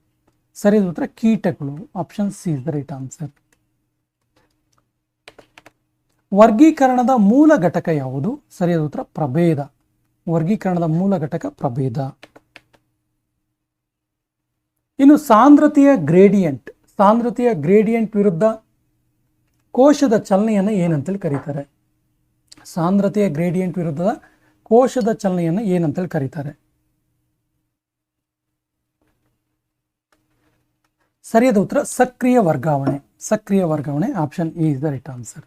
ಸರಿಯಾದ ಉತ್ತರ ಕೀಟಗಳು. Option C is the right answer. ವರ್ಗೀಕರಣದ ಮೂಲ ಘಟಕ ಯಾವುದು? ಸರಿಯಾದ ಉತ್ತರ ಪ್ರಭೇದ. ವರ್ಗೀಕರಣದ ಮೂಲ ಘಟಕ ಪ್ರಭೇದ. ಇನ್ನು ಸಾಂದ್ರತೆಯ ಗ್ರೇಡಿಯಂಟ್ ವಿರುದ್ಧ ಕೋಶದ ಚಲನೆಯನ್ನು ಏನಂತೇಳಿ ಕರೀತಾರೆ? ಸಾಂದ್ರತೆಯ ಗ್ರೇಡಿಯಂಟ್ ವಿರುದ್ಧದ ಕೋಶದ ಚಲನೆಯನ್ನು ಏನಂತೇಳಿ ಕರೀತಾರೆ? ಸರಿಯಾದ ಉತ್ತರ ಸಕ್ರಿಯ ವರ್ಗಾವಣೆ. Option A is the right answer.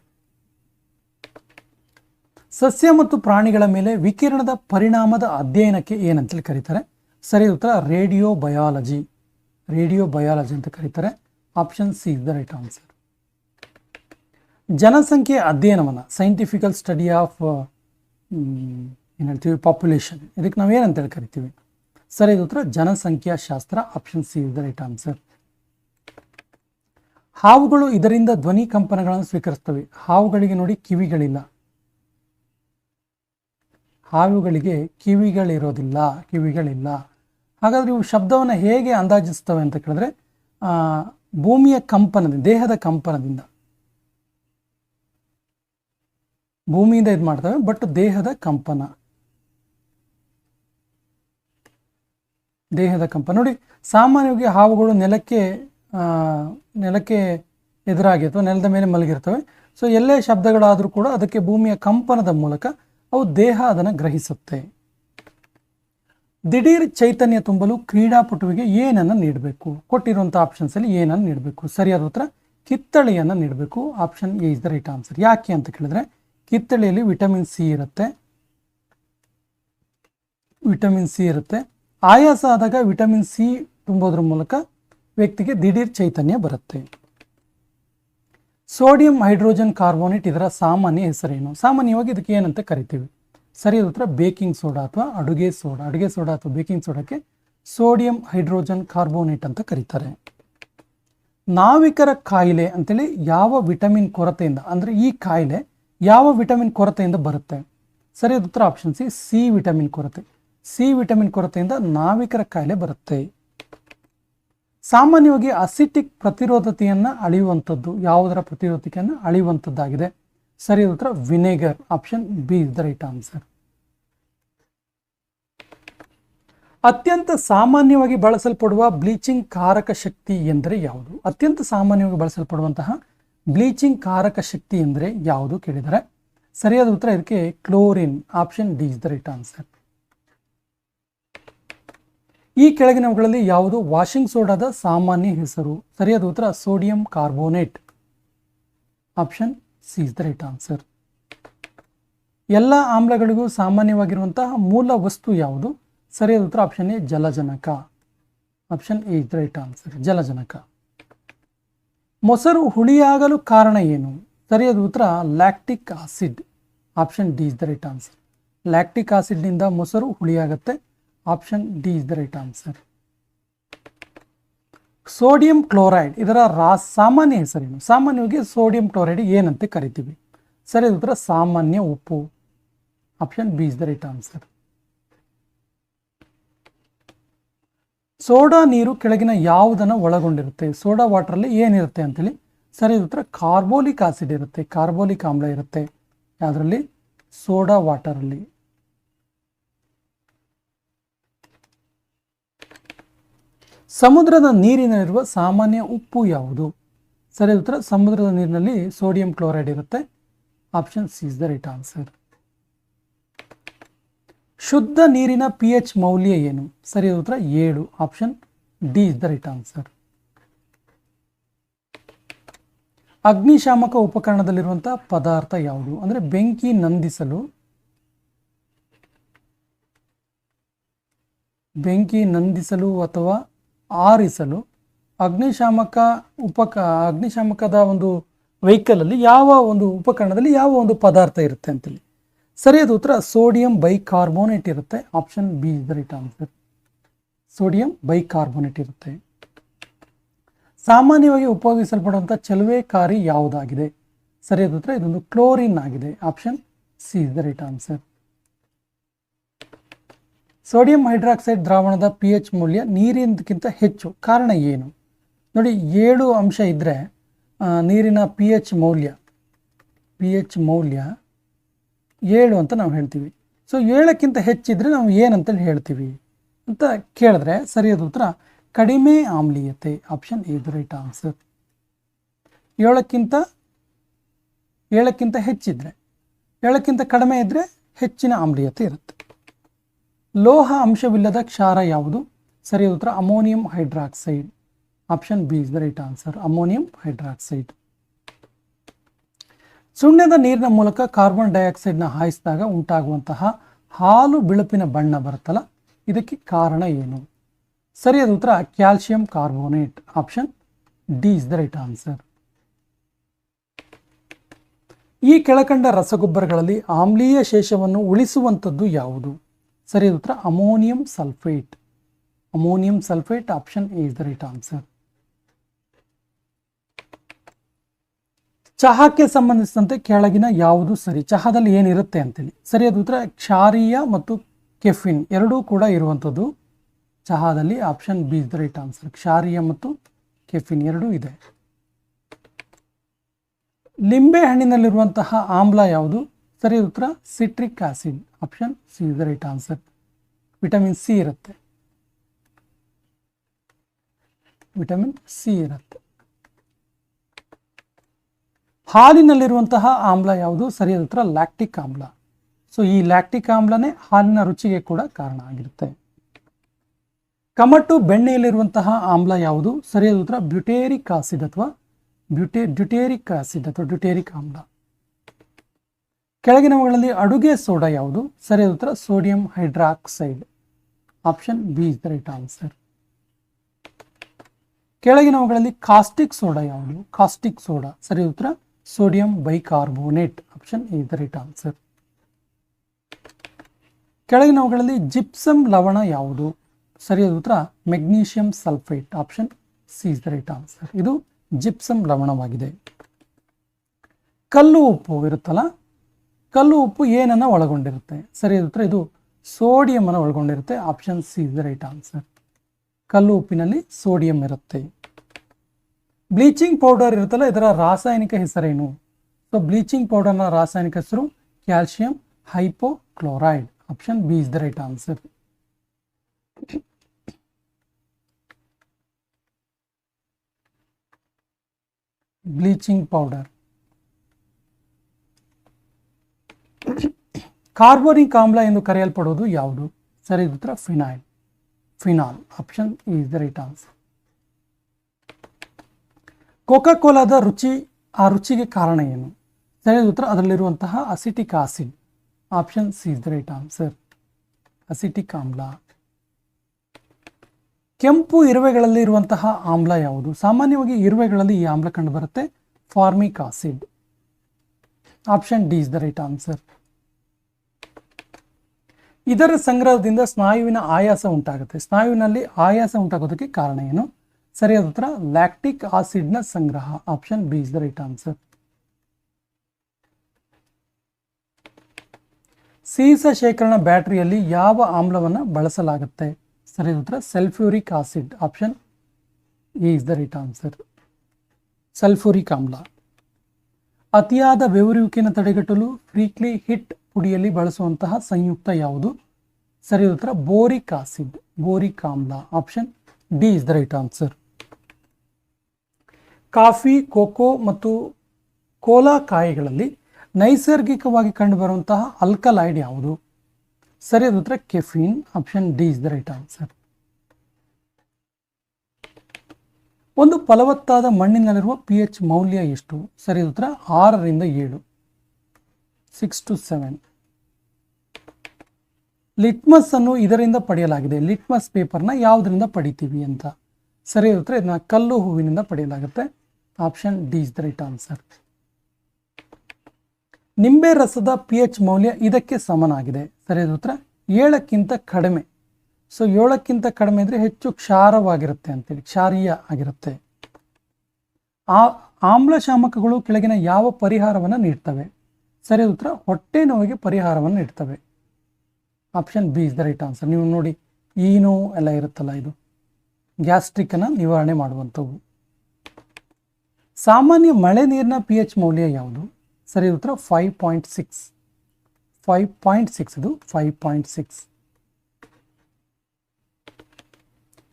ಸಸ್ಯ ಮತ್ತು ಪ್ರಾಣಿಗಳ ಮೇಲೆ ವಿಕಿರಣದ ಪರಿಣಾಮದ ಅಧ್ಯಯನಕ್ಕೆ ಏನಂತೇಳಿ ಕರೀತಾರೆ? ಸರಿಯಾದ ಉತ್ತರ ರೇಡಿಯೋ ಬಯಾಲಜಿ ಅಂತ ಕರೀತಾರೆ. Option C is the right answer. ಜನಸಂಖ್ಯೆ ಅಧ್ಯಯನವನ್ನು, ಸೈಂಟಿಫಿಕಲ್ ಸ್ಟಡಿ ಆಫ್ ಏನು ಹೇಳ್ತೀವಿ, ಪಾಪ್ಯುಲೇಷನ್, ಇದಕ್ಕೆ ನಾವು ಏನಂತೇಳಿ ಕರಿತೀವಿ? ಸರಿಯಾದ ಉತ್ತರ ಜನಸಂಖ್ಯಾ ಶಾಸ್ತ್ರ. Option C is the right answer. ಹಾವುಗಳು ಇದರಿಂದ ಧ್ವನಿ ಕಂಪನಗಳನ್ನು ಸ್ವೀಕರಿಸ್ತವೆ. ಹಾವುಗಳಿಗೆ ನೋಡಿ ಕಿವಿಗಳಿಲ್ಲ, ಹಾವುಗಳಿಗೆ ಕಿವಿಗಳಿಲ್ಲ. ಹಾಗಾದರೆ ಇವು ಶಬ್ದವನ್ನು ಹೇಗೆ ಅಂದಾಜಿಸ್ತವೆ ಅಂತ ಕೇಳಿದ್ರೆ ಭೂಮಿಯ ಕಂಪನದಿಂದ, ದೇಹದ ಕಂಪನದಿಂದ, ಭೂಮಿಯಿಂದ ಇದು ಮಾಡ್ತವೆ, ಬಟ್ ದೇಹದ ಕಂಪನ ನೋಡಿ. ಸಾಮಾನ್ಯವಾಗಿ ಹಾವುಗಳು ನೆಲಕ್ಕೆ ಎದುರಾಗಿ ಅಥವಾ ನೆಲದ ಮೇಲೆ ಮಲಗಿರ್ತವೆ. ಸೊ ಎಲ್ಲೇ ಶಬ್ದಗಳಾದರೂ ಕೂಡ ಅದಕ್ಕೆ ಭೂಮಿಯ ಕಂಪನದ ಮೂಲಕ ಅವು ದೇಹ ಅದನ್ನು ಗ್ರಹಿಸುತ್ತೆ. ದಿಢೀರ್ ಚೈತನ್ಯ ತುಂಬಲು ಕ್ರೀಡಾಪಟುವಿಗೆ ಏನನ್ನು ನೀಡಬೇಕು? ಕೊಟ್ಟಿರುವಂಥ ಆಪ್ಷನ್ಸಲ್ಲಿ ಏನನ್ನು ನೀಡಬೇಕು? ಸರಿಯಾದ ಉತ್ತರ ಕಿತ್ತಳೆಯನ್ನು ನೀಡಬೇಕು. Option A is the right answer. ಯಾಕೆ ಅಂತ ಕೇಳಿದ್ರೆ ಕಿತ್ತಳೆಯಲ್ಲಿ ವಿಟಮಿನ್ ಸಿ ಇರುತ್ತೆ, ಆಯಾಸ ಆದಾಗ ವಿಟಮಿನ್ ಸಿ ತುಂಬೋದ್ರ ಮೂಲಕ ವ್ಯಕ್ತಿಗೆ ದಿಢೀರ್ ಚೈತನ್ಯ ಬರುತ್ತೆ. ಸೋಡಿಯಂ ಹೈಡ್ರೋಜನ್ ಕಾರ್ಬೋನೇಟ್ ಇದರ ಸಾಮಾನ್ಯ ಹೆಸರೇನು? ಸಾಮಾನ್ಯವಾಗಿ ಇದಕ್ಕೆ ಏನಂತ ಕರಿತೀವಿ? ಸರಿಯಾದ ಉತ್ತರ ಬೇಕಿಂಗ್ ಸೋಡಾ ಅಥವಾ ಅಡುಗೆ ಸೋಡಾ. ಅಡುಗೆ ಸೋಡಾ ಅಥವಾ ಬೇಕಿಂಗ್ ಸೋಡಾಕ್ಕೆ ಸೋಡಿಯಂ ಹೈಡ್ರೋಜನ್ ಕಾರ್ಬೋನೇಟ್ ಅಂತ ಕರೀತಾರೆ. ನಾವಿಕರ ಕಾಯಿಲೆ ಅಂತೇಳಿ ಯಾವ ವಿಟಮಿನ್ ಕೊರತೆಯಿಂದ, ಅಂದರೆ ಈ ಕಾಯಿಲೆ ಯಾವ ವಿಟಮಿನ್ ಕೊರತೆಯಿಂದ ಬರುತ್ತೆ? ಸರಿಯಾದ ಉತ್ತರ ಆಪ್ಷನ್ ಸಿ ವಿಟಮಿನ್ ಕೊರತೆ. ಸಿ ವಿಟಮಿನ್ ಕೊರತೆಯಿಂದ ನಾವಿಕರ ಕಾಯಿಲೆ ಬರುತ್ತೆ. ಸಾಮಾನ್ಯವಾಗಿ ಅಸಿಟಿಕ್ ಪ್ರತಿರೋಧತೆಯನ್ನು ಅಳೆಯುವಂಥದ್ದು ಯಾವುದರ ಪ್ರತಿರೋಧತೆಯನ್ನು ಅಳೆಯುವಂಥದ್ದಾಗಿದೆ? ಸರಿಯಾದ ಉತ್ತರ vinegar. Option B is the right answer. ಅತ್ಯಂತ ಸಾಮಾನ್ಯವಾಗಿ ಬಳಸಲ್ಪಡುವ ಬ್ಲೀಚಿಂಗ್ ಕಾರಕ ಶಕ್ತಿ ಎಂದರೆ ಯಾವುದು? ಅತ್ಯಂತ ಸಾಮಾನ್ಯವಾಗಿ ಬಳಸಲ್ಪಡುವಂತಹ ಬ್ಲೀಚಿಂಗ್ ಕಾರಕ ಶಕ್ತಿ ಎಂದರೆ ಯಾವುದು ಕೇಳಿದರೆ ಸರಿಯಾದ ಉತ್ತರ ಇದಕ್ಕೆ chlorine. Option D is the right answer. ಈ ಕೆಳಗಿನವುಗಳಲ್ಲಿ ಯಾವುದು ವಾಷಿಂಗ್ ಸೋಡಾದ ಸಾಮಾನ್ಯ ಹೆಸರು? ಸರಿಯಾದ ಉತ್ತರ sodium carbonate. Option C is the right answer. ಎಲ್ಲ ಆಮ್ಲಗಳಿಗೂ ಸಾಮಾನ್ಯವಾಗಿರುವಂತಹ ಮೂಲ ವಸ್ತು ಯಾವುದು? ಸರಿಯಾದ ಉತ್ತರ ಆಪ್ಷನ್ ಎ ಜಲಜನಕ. Option A is the right answer, ಜಲಜನಕ. ಮೊಸರು ಹುಳಿಯಾಗಲು ಕಾರಣ ಏನು? ಸರಿಯಾದ ಉತ್ತರ lactic acid. Option D is the right answer. Lactic ಆಸಿಡ್ನಿಂದ ಮೊಸರು ಹುಳಿಯಾಗುತ್ತೆ. Option D is the right answer. Sodium chloride ಇದರ ಸಾಮಾನ್ಯ ಹೆಸರೇನು? ಸಾಮಾನ್ಯವಾಗಿ ಸೋಡಿಯಂ ಕ್ಲೋರೈಡ್ ಏನಂತೆ ಕರಿತೀವಿ? ಸರಿಯಾದ ಉತ್ತರ ಸಾಮಾನ್ಯ ಉಪ್ಪು. Option B is the right answer. Soda ನೀರು ಕೆಳಗಿನ ಯಾವುದನ್ನು ಒಳಗೊಂಡಿರುತ್ತೆ? ಸೋಡಾ ವಾಟರಲ್ಲಿ ಏನಿರುತ್ತೆ ಅಂತೇಳಿ ಸರಿಯಾದ ಉತ್ತರ ಕಾರ್ಬೋಲಿಕ್ ಆಸಿಡ್ ಇರುತ್ತೆ, ಕಾರ್ಬೋಲಿಕ್ ಆಮ್ಲ ಇರುತ್ತೆ. ಯಾವುದರಲ್ಲಿ? ಸೋಡಾ ವಾಟರಲ್ಲಿ. ಸಮುದ್ರದ ನೀರಿನಲ್ಲಿರುವ ಸಾಮಾನ್ಯ ಉಪ್ಪು ಯಾವುದು? ಸರಿಯಾದ ಉತ್ತರ ಸಮುದ್ರದ ನೀರಿನಲ್ಲಿ ಸೋಡಿಯಂ ಕ್ಲೋರೈಡ್ ಇರುತ್ತೆ. Option C is the right answer. ಶುದ್ಧ ನೀರಿನ pH ಮೌಲ್ಯ ಏನು? ಸರಿಯಾದ ಉತ್ತರ 7. Option D is the right answer. ಅಗ್ನಿಶಾಮಕ ಉಪಕರಣದಲ್ಲಿರುವಂತಹ ಪದಾರ್ಥ ಯಾವುದು? ಅಂದರೆ ಬೆಂಕಿ ನಂದಿಸಲು ಅಥವಾ ಆರಿಸಲು ಅಗ್ನಿಶಾಮಕದ ಒಂದು ವೆಹಿಕಲ್ ಅಲ್ಲಿ ಯಾವ ಒಂದು ಉಪಕರಣದಲ್ಲಿ ಯಾವ ಒಂದು ಪದಾರ್ಥ ಇರುತ್ತೆ ಅಂತೇಳಿ ಸರಿಯಾದ ಉತ್ತರ ಸೋಡಿಯಂ ಬೈಕಾರ್ಬೋನೇಟ್ ಇರುತ್ತೆ. Option B is the right answer. Sodium bicarbonate ಇರುತ್ತೆ. ಸಾಮಾನ್ಯವಾಗಿ ಉಪಯೋಗಿಸಲ್ಪಡುವಂಥ ಚಲುವೆಕಾರಿ ಯಾವುದಾಗಿದೆ? ಸರಿಯಾದ ಉತ್ತರ ಇದೊಂದು ಕ್ಲೋರಿನ್ ಆಗಿದೆ. Option C is the right answer. Sodium hydroxide ದ್ರಾವಣದ pH ಮೌಲ್ಯ ನೀರಿನಕ್ಕಿಂತ ಹೆಚ್ಚು, ಕಾರಣ ಏನು? ನೋಡಿ, 7 ಅಂಶ ಇದ್ದರೆ ನೀರಿನ pH ಮೌಲ್ಯ 7 ಅಂತ ನಾವು ಹೇಳ್ತೀವಿ. ಸೊ 7ಕ್ಕಿಂತ ಹೆಚ್ಚಿದ್ರೆ ನಾವು ಏನಂತೇಳಿ ಹೇಳ್ತೀವಿ ಅಂತ ಕೇಳಿದ್ರೆ ಸರಿಯಾದ ಉತ್ತರ ಕಡಿಮೆ ಆಮ್ಲೀಯತೆ. Option A the right answer. 7ಕ್ಕಿಂತ ಹೆಚ್ಚಿದ್ರೆ, 7ಕ್ಕಿಂತ ಕಡಿಮೆ ಇದ್ದರೆ ಹೆಚ್ಚಿನ ಆಮ್ಲೀಯತೆ ಇರುತ್ತೆ. ಲೋಹ ಅಂಶವಿಲ್ಲದ ಕ್ಷಾರ ಯಾವುದು? ಸರಿಯಾದ ಉತ್ತರ ammonium hydroxide. Option B is the right answer, ammonium hydroxide. ಸುಣ್ಣದ ನೀರಿನ ಮೂಲಕ ಕಾರ್ಬನ್ ಡೈಆಕ್ಸೈಡ್ನ ಹಾಯಿಸಿದಾಗ ಉಂಟಾಗುವಂತಹ ಹಾಲು ಬಿಳುಪಿನ ಬಣ್ಣ ಬರುತ್ತಲ್ಲ, ಇದಕ್ಕೆ ಕಾರಣ ಏನು? ಸರಿಯಾದ ಉತ್ತರ calcium carbonate. Option D is the right answer. ಈ ಕೆಳಕಂಡ ರಸಗೊಬ್ಬರಗಳಲ್ಲಿ ಆಮ್ಲೀಯ ಶೇಷವನ್ನು ಉಳಿಸುವಂಥದ್ದು ಯಾವುದು? ಸರಿಯಾದ ಉತ್ತರ ammonium sulphate. Ammonium sulphate. Option A is the right answer. ಚಹಾಕ್ಕೆ ಸಂಬಂಧಿಸಿದಂತೆ ಕೆಳಗಿನ ಯಾವುದು ಸರಿ? ಚಹಾದಲ್ಲಿ ಏನಿರುತ್ತೆ ಅಂತೇಳಿ ಸರಿಯಾದ ಉತ್ತರ ಕ್ಷಾರೀಯ ಮತ್ತು ಕೆಫಿನ್ ಎರಡೂ ಕೂಡ ಇರುವಂಥದ್ದು ಚಹಾದಲ್ಲಿ. Option B is the right answer. ಕ್ಷಾರೀಯ ಮತ್ತು ಕೆಫಿನ್ ಎರಡೂ ಇದೆ. ಲಿಂಬೆ ಹಣ್ಣಿನಲ್ಲಿರುವಂತಹ ಆಮ್ಲ ಯಾವುದು? ಸರಿಯಾದ ಉತ್ತರ citric acid. Option C is the right answer. Vitamin C ಇರುತ್ತೆ. ಹಾಲಿನಲ್ಲಿರುವಂತಹ ಆಮ್ಲ ಯಾವುದು? ಸರಿಯಾದ ಉತ್ತರ ಲ್ಯಾಕ್ಟಿಕ್ ಆಮ್ಲ. ಸೊ ಈ ಲ್ಯಾಕ್ಟಿಕ್ ಆಮ್ಲನೇ ಹಾಲಿನ ರುಚಿಗೆ ಕೂಡ ಕಾರಣ ಆಗಿರುತ್ತೆ. ಕಮಟು ಬೆಣ್ಣೆಯಲ್ಲಿರುವಂತಹ ಆಮ್ಲ ಯಾವುದು? ಸರಿಯಾದ ಉತ್ತರ ಬ್ಯೂಟೇರಿಕ್ ಆಸಿಡ್ ಅಥವಾ ಡ್ಯೂಟೇರಿಕ್ ಆಮ್ಲ. ಕೆಳಗಿನವುಗಳಲ್ಲಿ ಅಡುಗೆ ಸೋಡಾ ಯಾವುದು? ಸರಿಯಾದ ಉತ್ತರ sodium hydroxide. Option B is the right answer. ಕೆಳಗಿನವುಗಳಲ್ಲಿ ಕಾಸ್ಟಿಕ್ ಸೋಡಾ ಯಾವುದು? ಕಾಸ್ಟಿಕ್ ಸೋಡಾ ಸರಿ ಉತ್ತರ sodium bicarbonate. Option A is the right answer. ಕೆಳಗಿನವುಗಳಲ್ಲಿ ಜಿಪ್ಸಮ್ ಲವಣ ಯಾವುದು? ಸರಿಯಾದ ಉತ್ತರ magnesium sulphate. Option C is the right answer. ಇದು ಜಿಪ್ಸಮ್ ಲವಣವಾಗಿದೆ. ಕಲ್ಲು ಉಪ್ಪು ಇರುತ್ತಲ್ಲ, ಕಲ್ಲು ಉಪ್ಪು ಏನನ್ನ ಒಳಗೊಂಡಿರುತ್ತೆ? ಸರಿಯಾದ ಉತ್ತರ ಇದು ಸೋಡಿಯಂ ಅನ್ನು ಒಳಗೊಂಡಿರುತ್ತೆ. Option C is the right answer. ಕಲ್ಲು ಉಪ್ಪಿನಲ್ಲಿ ಸೋಡಿಯಂ ಇರುತ್ತೆ. ಬ್ಲೀಚಿಂಗ್ ಪೌಡರ್ ಇರುತ್ತಲ್ಲ, ಇದರ ರಾಸಾಯನಿಕ ಹೆಸರೇನು? ಸೊ ಬ್ಲೀಚಿಂಗ್ ಪೌಡರ್ನ ರಾಸಾಯನಿಕ ಹೆಸರು calcium hypochloride. Option B is the right answer. Bleaching powder. Carbonic ಆಮ್ಲ ಎಂದು ಕರೆಯಲ್ಪಡುವುದು ಯಾವುದು? ಸರಿಯಾದ ಉತ್ತರ phenol. Option is the right answer. ಕೋಕಾ ಕೋಲಾದ ರುಚಿಗೆ ಕಾರಣ ಏನು? ಸರಿಯಾದ ಉತ್ತರ ಅದರಲ್ಲಿರುವಂತಹ acetic acid. Option C is the right answer. Acetic ಆಮ್ಲ. ಕೆಂಪು ಇರುವೆಗಳಲ್ಲಿ ಇರುವಂತಹ ಆಮ್ಲ ಯಾವುದು? ಸಾಮಾನ್ಯವಾಗಿ ಇರುವೆಗಳಲ್ಲಿ ಈ ಆಮ್ಲ ಕಂಡು ಬರುತ್ತೆ, formic acid. Option D is the right answer. ಇದರ ಸಂಗ್ರಹದಿಂದ ಸ್ನಾಯುವಿನ ಆಯಾಸ ಉಂಟಾಗುತ್ತೆ. ಸ್ನಾಯುವಿನಲ್ಲಿ ಆಯಾಸ ಉಂಟಾಗೋದಕ್ಕೆ ಕಾರಣ ಏನು? ಸರಿಯಾದ ಉತ್ತರ ಲ್ಯಾಕ್ಟಿಕ್ ಆಸಿಡ್ನ ಸಂಗ್ರಹ. Option B is the right answer. ಸೀಸ ಶೇಖರಣಾ ಬ್ಯಾಟರಿಯಲ್ಲಿ ಯಾವ ಆಮ್ಲವನ್ನು ಬಳಸಲಾಗುತ್ತೆ? ಸರಿಯಾದ ಉತ್ತರ sulphuric acid. Option A is the right answer. Sulphuric ಆಮ್ಲ. ಅತಿಯಾದ ಬೆವರುವಿಕೆಯನ್ನು ತಡೆಗಟ್ಟಲು ಫ್ರೀಕ್ಲಿ ಹಿಟ್ ಪುಡಿಯಲ್ಲಿ ಬಳಸುವಂತಹ ಸಂಯುಕ್ತ ಯಾವುದು? ಸರಿಯಾದ ಉತ್ತರ ಬೋರಿಕ್ ಆಸಿಡ್, ಬೋರಿಕ್ ಆಮ್ಲ. Option D is the right answer. Coffee, cocoa ಮತ್ತು ಕೋಲಾ ಕಾಯಿಗಳಲ್ಲಿ ನೈಸರ್ಗಿಕವಾಗಿ ಕಂಡುಬರುವಂತಹ ಆಲ್ಕಲಾಯ್ಡ್ ಯಾವುದು? ಸರಿಯಾದ ಉತ್ತರ caffeine. Option D is the right answer. ಒಂದು ಫಲವತ್ತಾದ ಮಣ್ಣಿನಲ್ಲಿರುವ pH ಮೌಲ್ಯ ಎಷ್ಟು? ಸರಿಯಾದ ಉತ್ತರ 6 ರಿಂದ 7, 6 to 7. ಲಿಟ್ಮಸ್ ಅನ್ನು ಇದರಿಂದ ಪಡೆಯಲಾಗಿದೆ. ಲಿಟ್ಮಸ್ ಪೇಪರ್ನ ಯಾವುದರಿಂದ ಪಡಿತೀವಿ ಅಂತ? ಸರಿಯಾದ ಉತ್ತರ ಇದನ್ನ ಕಲ್ಲು ಹೂವಿನಿಂದ ಪಡೆಯಲಾಗುತ್ತೆ. Option D is the right answer. ನಿಂಬೆ ರಸದ pH ಮೌಲ್ಯ ಇದಕ್ಕೆ ಸಮನಾಗಿದೆ. ಸರಿಯಾದ ಉತ್ತರ 7ಕ್ಕಿಂತ ಕಡಿಮೆ. ಸೊ 7ಕ್ಕಿಂತ ಕಡಿಮೆ ಇದ್ರೆ ಹೆಚ್ಚು ಕ್ಷಾರವಾಗಿರುತ್ತೆ ಅಂತೇಳಿ, ಕ್ಷಾರೀಯ ಆಗಿರುತ್ತೆ. ಆಮ್ಲಶಾಮಕಗಳು ಕೆಳಗಿನ ಯಾವ ಪರಿಹಾರವನ್ನು ನೀಡ್ತವೆ? ಸರಿಯಾದ ಉತ್ತರ ಹೊಟ್ಟೆ ನೋವಿಗೆ ಪರಿಹಾರವನ್ನು ನೀಡ್ತವೆ. Option B is the right answer. ನೀವು ನೋಡಿ ಈನೋ ಎಲ್ಲ ಇರುತ್ತಲ್ಲ, ಇದು ಗ್ಯಾಸ್ಟ್ರಿಕ್ ಅನ್ನ ನಿವಾರಣೆ ಮಾಡುವಂಥವು. ಸಾಮಾನ್ಯ ಮಳೆ ನೀರಿನ pH ಮೌಲ್ಯ ಯಾವುದು? ಸರಿಯಾದ ಉತ್ತರ 5.6. 5.6 ಇದು 5.6.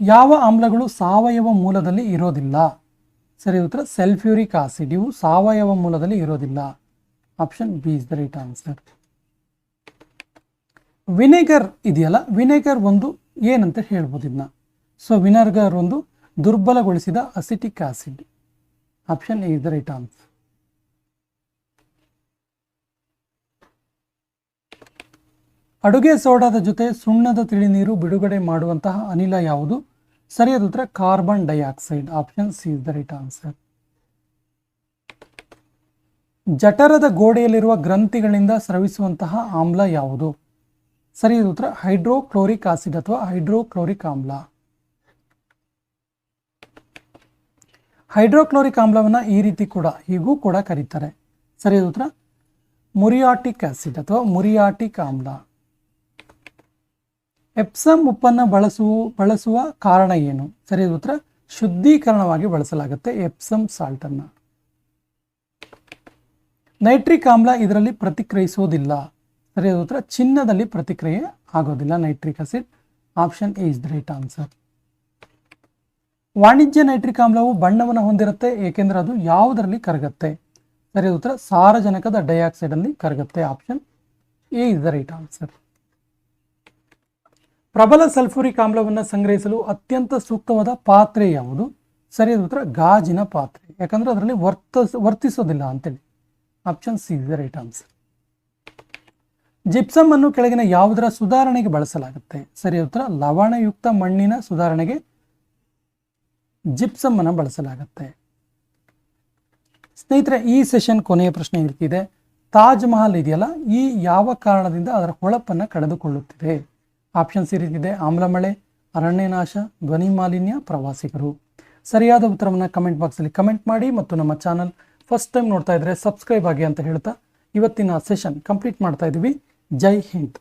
ಯಾವ ಆಮ್ಲಗಳು ಸಾವಯವ ಮೂಲದಲ್ಲಿ ಇರೋದಿಲ್ಲ? ಸರಿಯಾದ ಉತ್ತರ ಸಲ್ಫ್ಯೂರಿಕ್ ಆಸಿಡ್. ಇವು ಸಾವಯವ ಮೂಲದಲ್ಲಿ ಇರೋದಿಲ್ಲ. Option B is the right answer. Vinegar ಇದೆಯಲ್ಲ, ವಿನೆಗರ್ ಒಂದು ಏನಂತ ಹೇಳ್ಬೋದು ಇದನ್ನ? ಸೊ ವಿನೆಗರ್ ಒಂದು ದುರ್ಬಲಗೊಳಿಸಿದ acetic acid. Option A is the right answer. ಅಡುಗೆ ಸೋಡಾದ ಜೊತೆ ಸುಣ್ಣದ ತಿಳಿನೀರು ಬಿಡುಗಡೆ ಮಾಡುವಂತಹ ಅನಿಲ ಯಾವುದು? ಸರಿಯಾದ ಉತ್ತರ carbon dioxide. Option C is the right answer. ಜಠರದ ಗೋಡೆಯಲ್ಲಿರುವ ಗ್ರಂಥಿಗಳಿಂದ ಸ್ರವಿಸುವಂತಹ ಆಮ್ಲ ಯಾವುದು? ಸರಿಯಾದ ಉತ್ತರ ಹೈಡ್ರೋಕ್ಲೋರಿಕ್ ಆಸಿಡ್ ಅಥವಾ ಹೈಡ್ರೋಕ್ಲೋರಿಕ್ ಆಮ್ಲ. ಹೈಡ್ರೋಕ್ಲೋರಿಕ್ ಆಮ್ಲವನ್ನು ಈ ರೀತಿ ಕೂಡ ಹೀಗೂ ಕೂಡ ಕರೀತಾರೆ. ಸರಿಯಾದ ಉತ್ತರ ಮುರಿಯಾಟಿಕ್ ಆಸಿಡ್ ಅಥವಾ ಮುರಿಯಾಟಿಕ್ ಆಮ್ಲ. ಎಪ್ಸಮ್ ಉಪ್ಪನ್ನು ಬಳಸುವ ಕಾರಣ ಏನು? ಸರಿಯಾದ ಉತ್ತರ ಶುದ್ಧೀಕರಣವಾಗಿ ಬಳಸಲಾಗುತ್ತೆ ಎಪ್ಸಮ್ ಸಾಲ್ಟ್ ಅನ್ನು. ನೈಟ್ರಿಕ್ ಆಮ್ಲ ಇದರಲ್ಲಿ ಪ್ರತಿಕ್ರಿಯಿಸೋದಿಲ್ಲ. ಸರಿಯಾದ ಉತ್ತರ ಚಿನ್ನದಲ್ಲಿ ಪ್ರತಿಕ್ರಿಯೆ ಆಗೋದಿಲ್ಲ nitric acid. Option A is the right answer. ವಾಣಿಜ್ಯ ನೈಟ್ರಿಕ್ ಆಮ್ಲವು ಬಣ್ಣವನ್ನು ಹೊಂದಿರುತ್ತೆ, ಏಕೆಂದರೆ ಅದು ಯಾವುದರಲ್ಲಿ ಕರಗುತ್ತೆ? ಸರಿಯಾದ ಉತ್ತರ ಸಾರಜನಕದ ಡೈಆಕ್ಸೈಡ್ ಅಲ್ಲಿ ಕರಗುತ್ತೆ. Option A is the right answer. ಪ್ರಬಲ ಸಲ್ಫ್ಯೂರಿಕ್ ಆಮ್ಲವನ್ನು ಸಂಗ್ರಹಿಸಲು ಅತ್ಯಂತ ಸೂಕ್ತವಾದ ಪಾತ್ರೆ ಯಾವುದು? ಸರಿಯಾದ ಉತ್ತರ ಗಾಜಿನ ಪಾತ್ರೆ, ಯಾಕಂದ್ರೆ ಅದರಲ್ಲಿ ವರ್ತಿಸೋದಿಲ್ಲ ಅಂತೇಳಿ. Option C is the right answer. Gypsum ಅನ್ನು ಕೆಳಗಿನ ಯಾವುದರ ಸುಧಾರಣೆಗೆ ಬಳಸಲಾಗುತ್ತೆ? ಸರಿ ಉತ್ತರ ಲವಣಯುಕ್ತ ಮಣ್ಣಿನ ಸುಧಾರಣೆಗೆ ಜಿಪ್ಸಮ್ ಅನ್ನು ಬಳಸಲಾಗುತ್ತೆ. ಸ್ನೇಹಿತರೆ, ಈ ಸೆಷನ್ ಕೊನೆಯ ಪ್ರಶ್ನೆ ಇರ್ತಿದೆ. ತಾಜ್ ಮಹಲ್ ಇದೆಯಲ್ಲ, ಈ ಯಾವ ಕಾರಣದಿಂದ ಅದರ ಹೊಳಪನ್ನು ಕಳೆದುಕೊಳ್ಳುತ್ತಿದೆ? ಆಪ್ಷನ್ಸ್ ಈ ರೀತಿದೆ: ಆಮ್ಲಮಳೆ, ಅರಣ್ಯನಾಶ, ಧ್ವನಿ ಮಾಲಿನ್ಯ, ಪ್ರವಾಸಿಗರು. ಸರಿಯಾದ ಉತ್ತರವನ್ನು ಕಮೆಂಟ್ ಬಾಕ್ಸಲ್ಲಿ ಕಮೆಂಟ್ ಮಾಡಿ ಮತ್ತು ನಮ್ಮ ಚಾನಲ್ ಫಸ್ಟ್ ಟೈಮ್ ನೋಡ್ತಾ ಇದ್ರೆ ಸಬ್ಸ್ಕ್ರೈಬ್ ಆಗಿ ಅಂತ ಹೇಳ್ತಾ ಇವತ್ತಿನ ಸೆಷನ್ ಕಂಪ್ಲೀಟ್ ಮಾಡ್ತಾ ಇದ್ದೀವಿ. ಜೈ ಹಿಂದ್.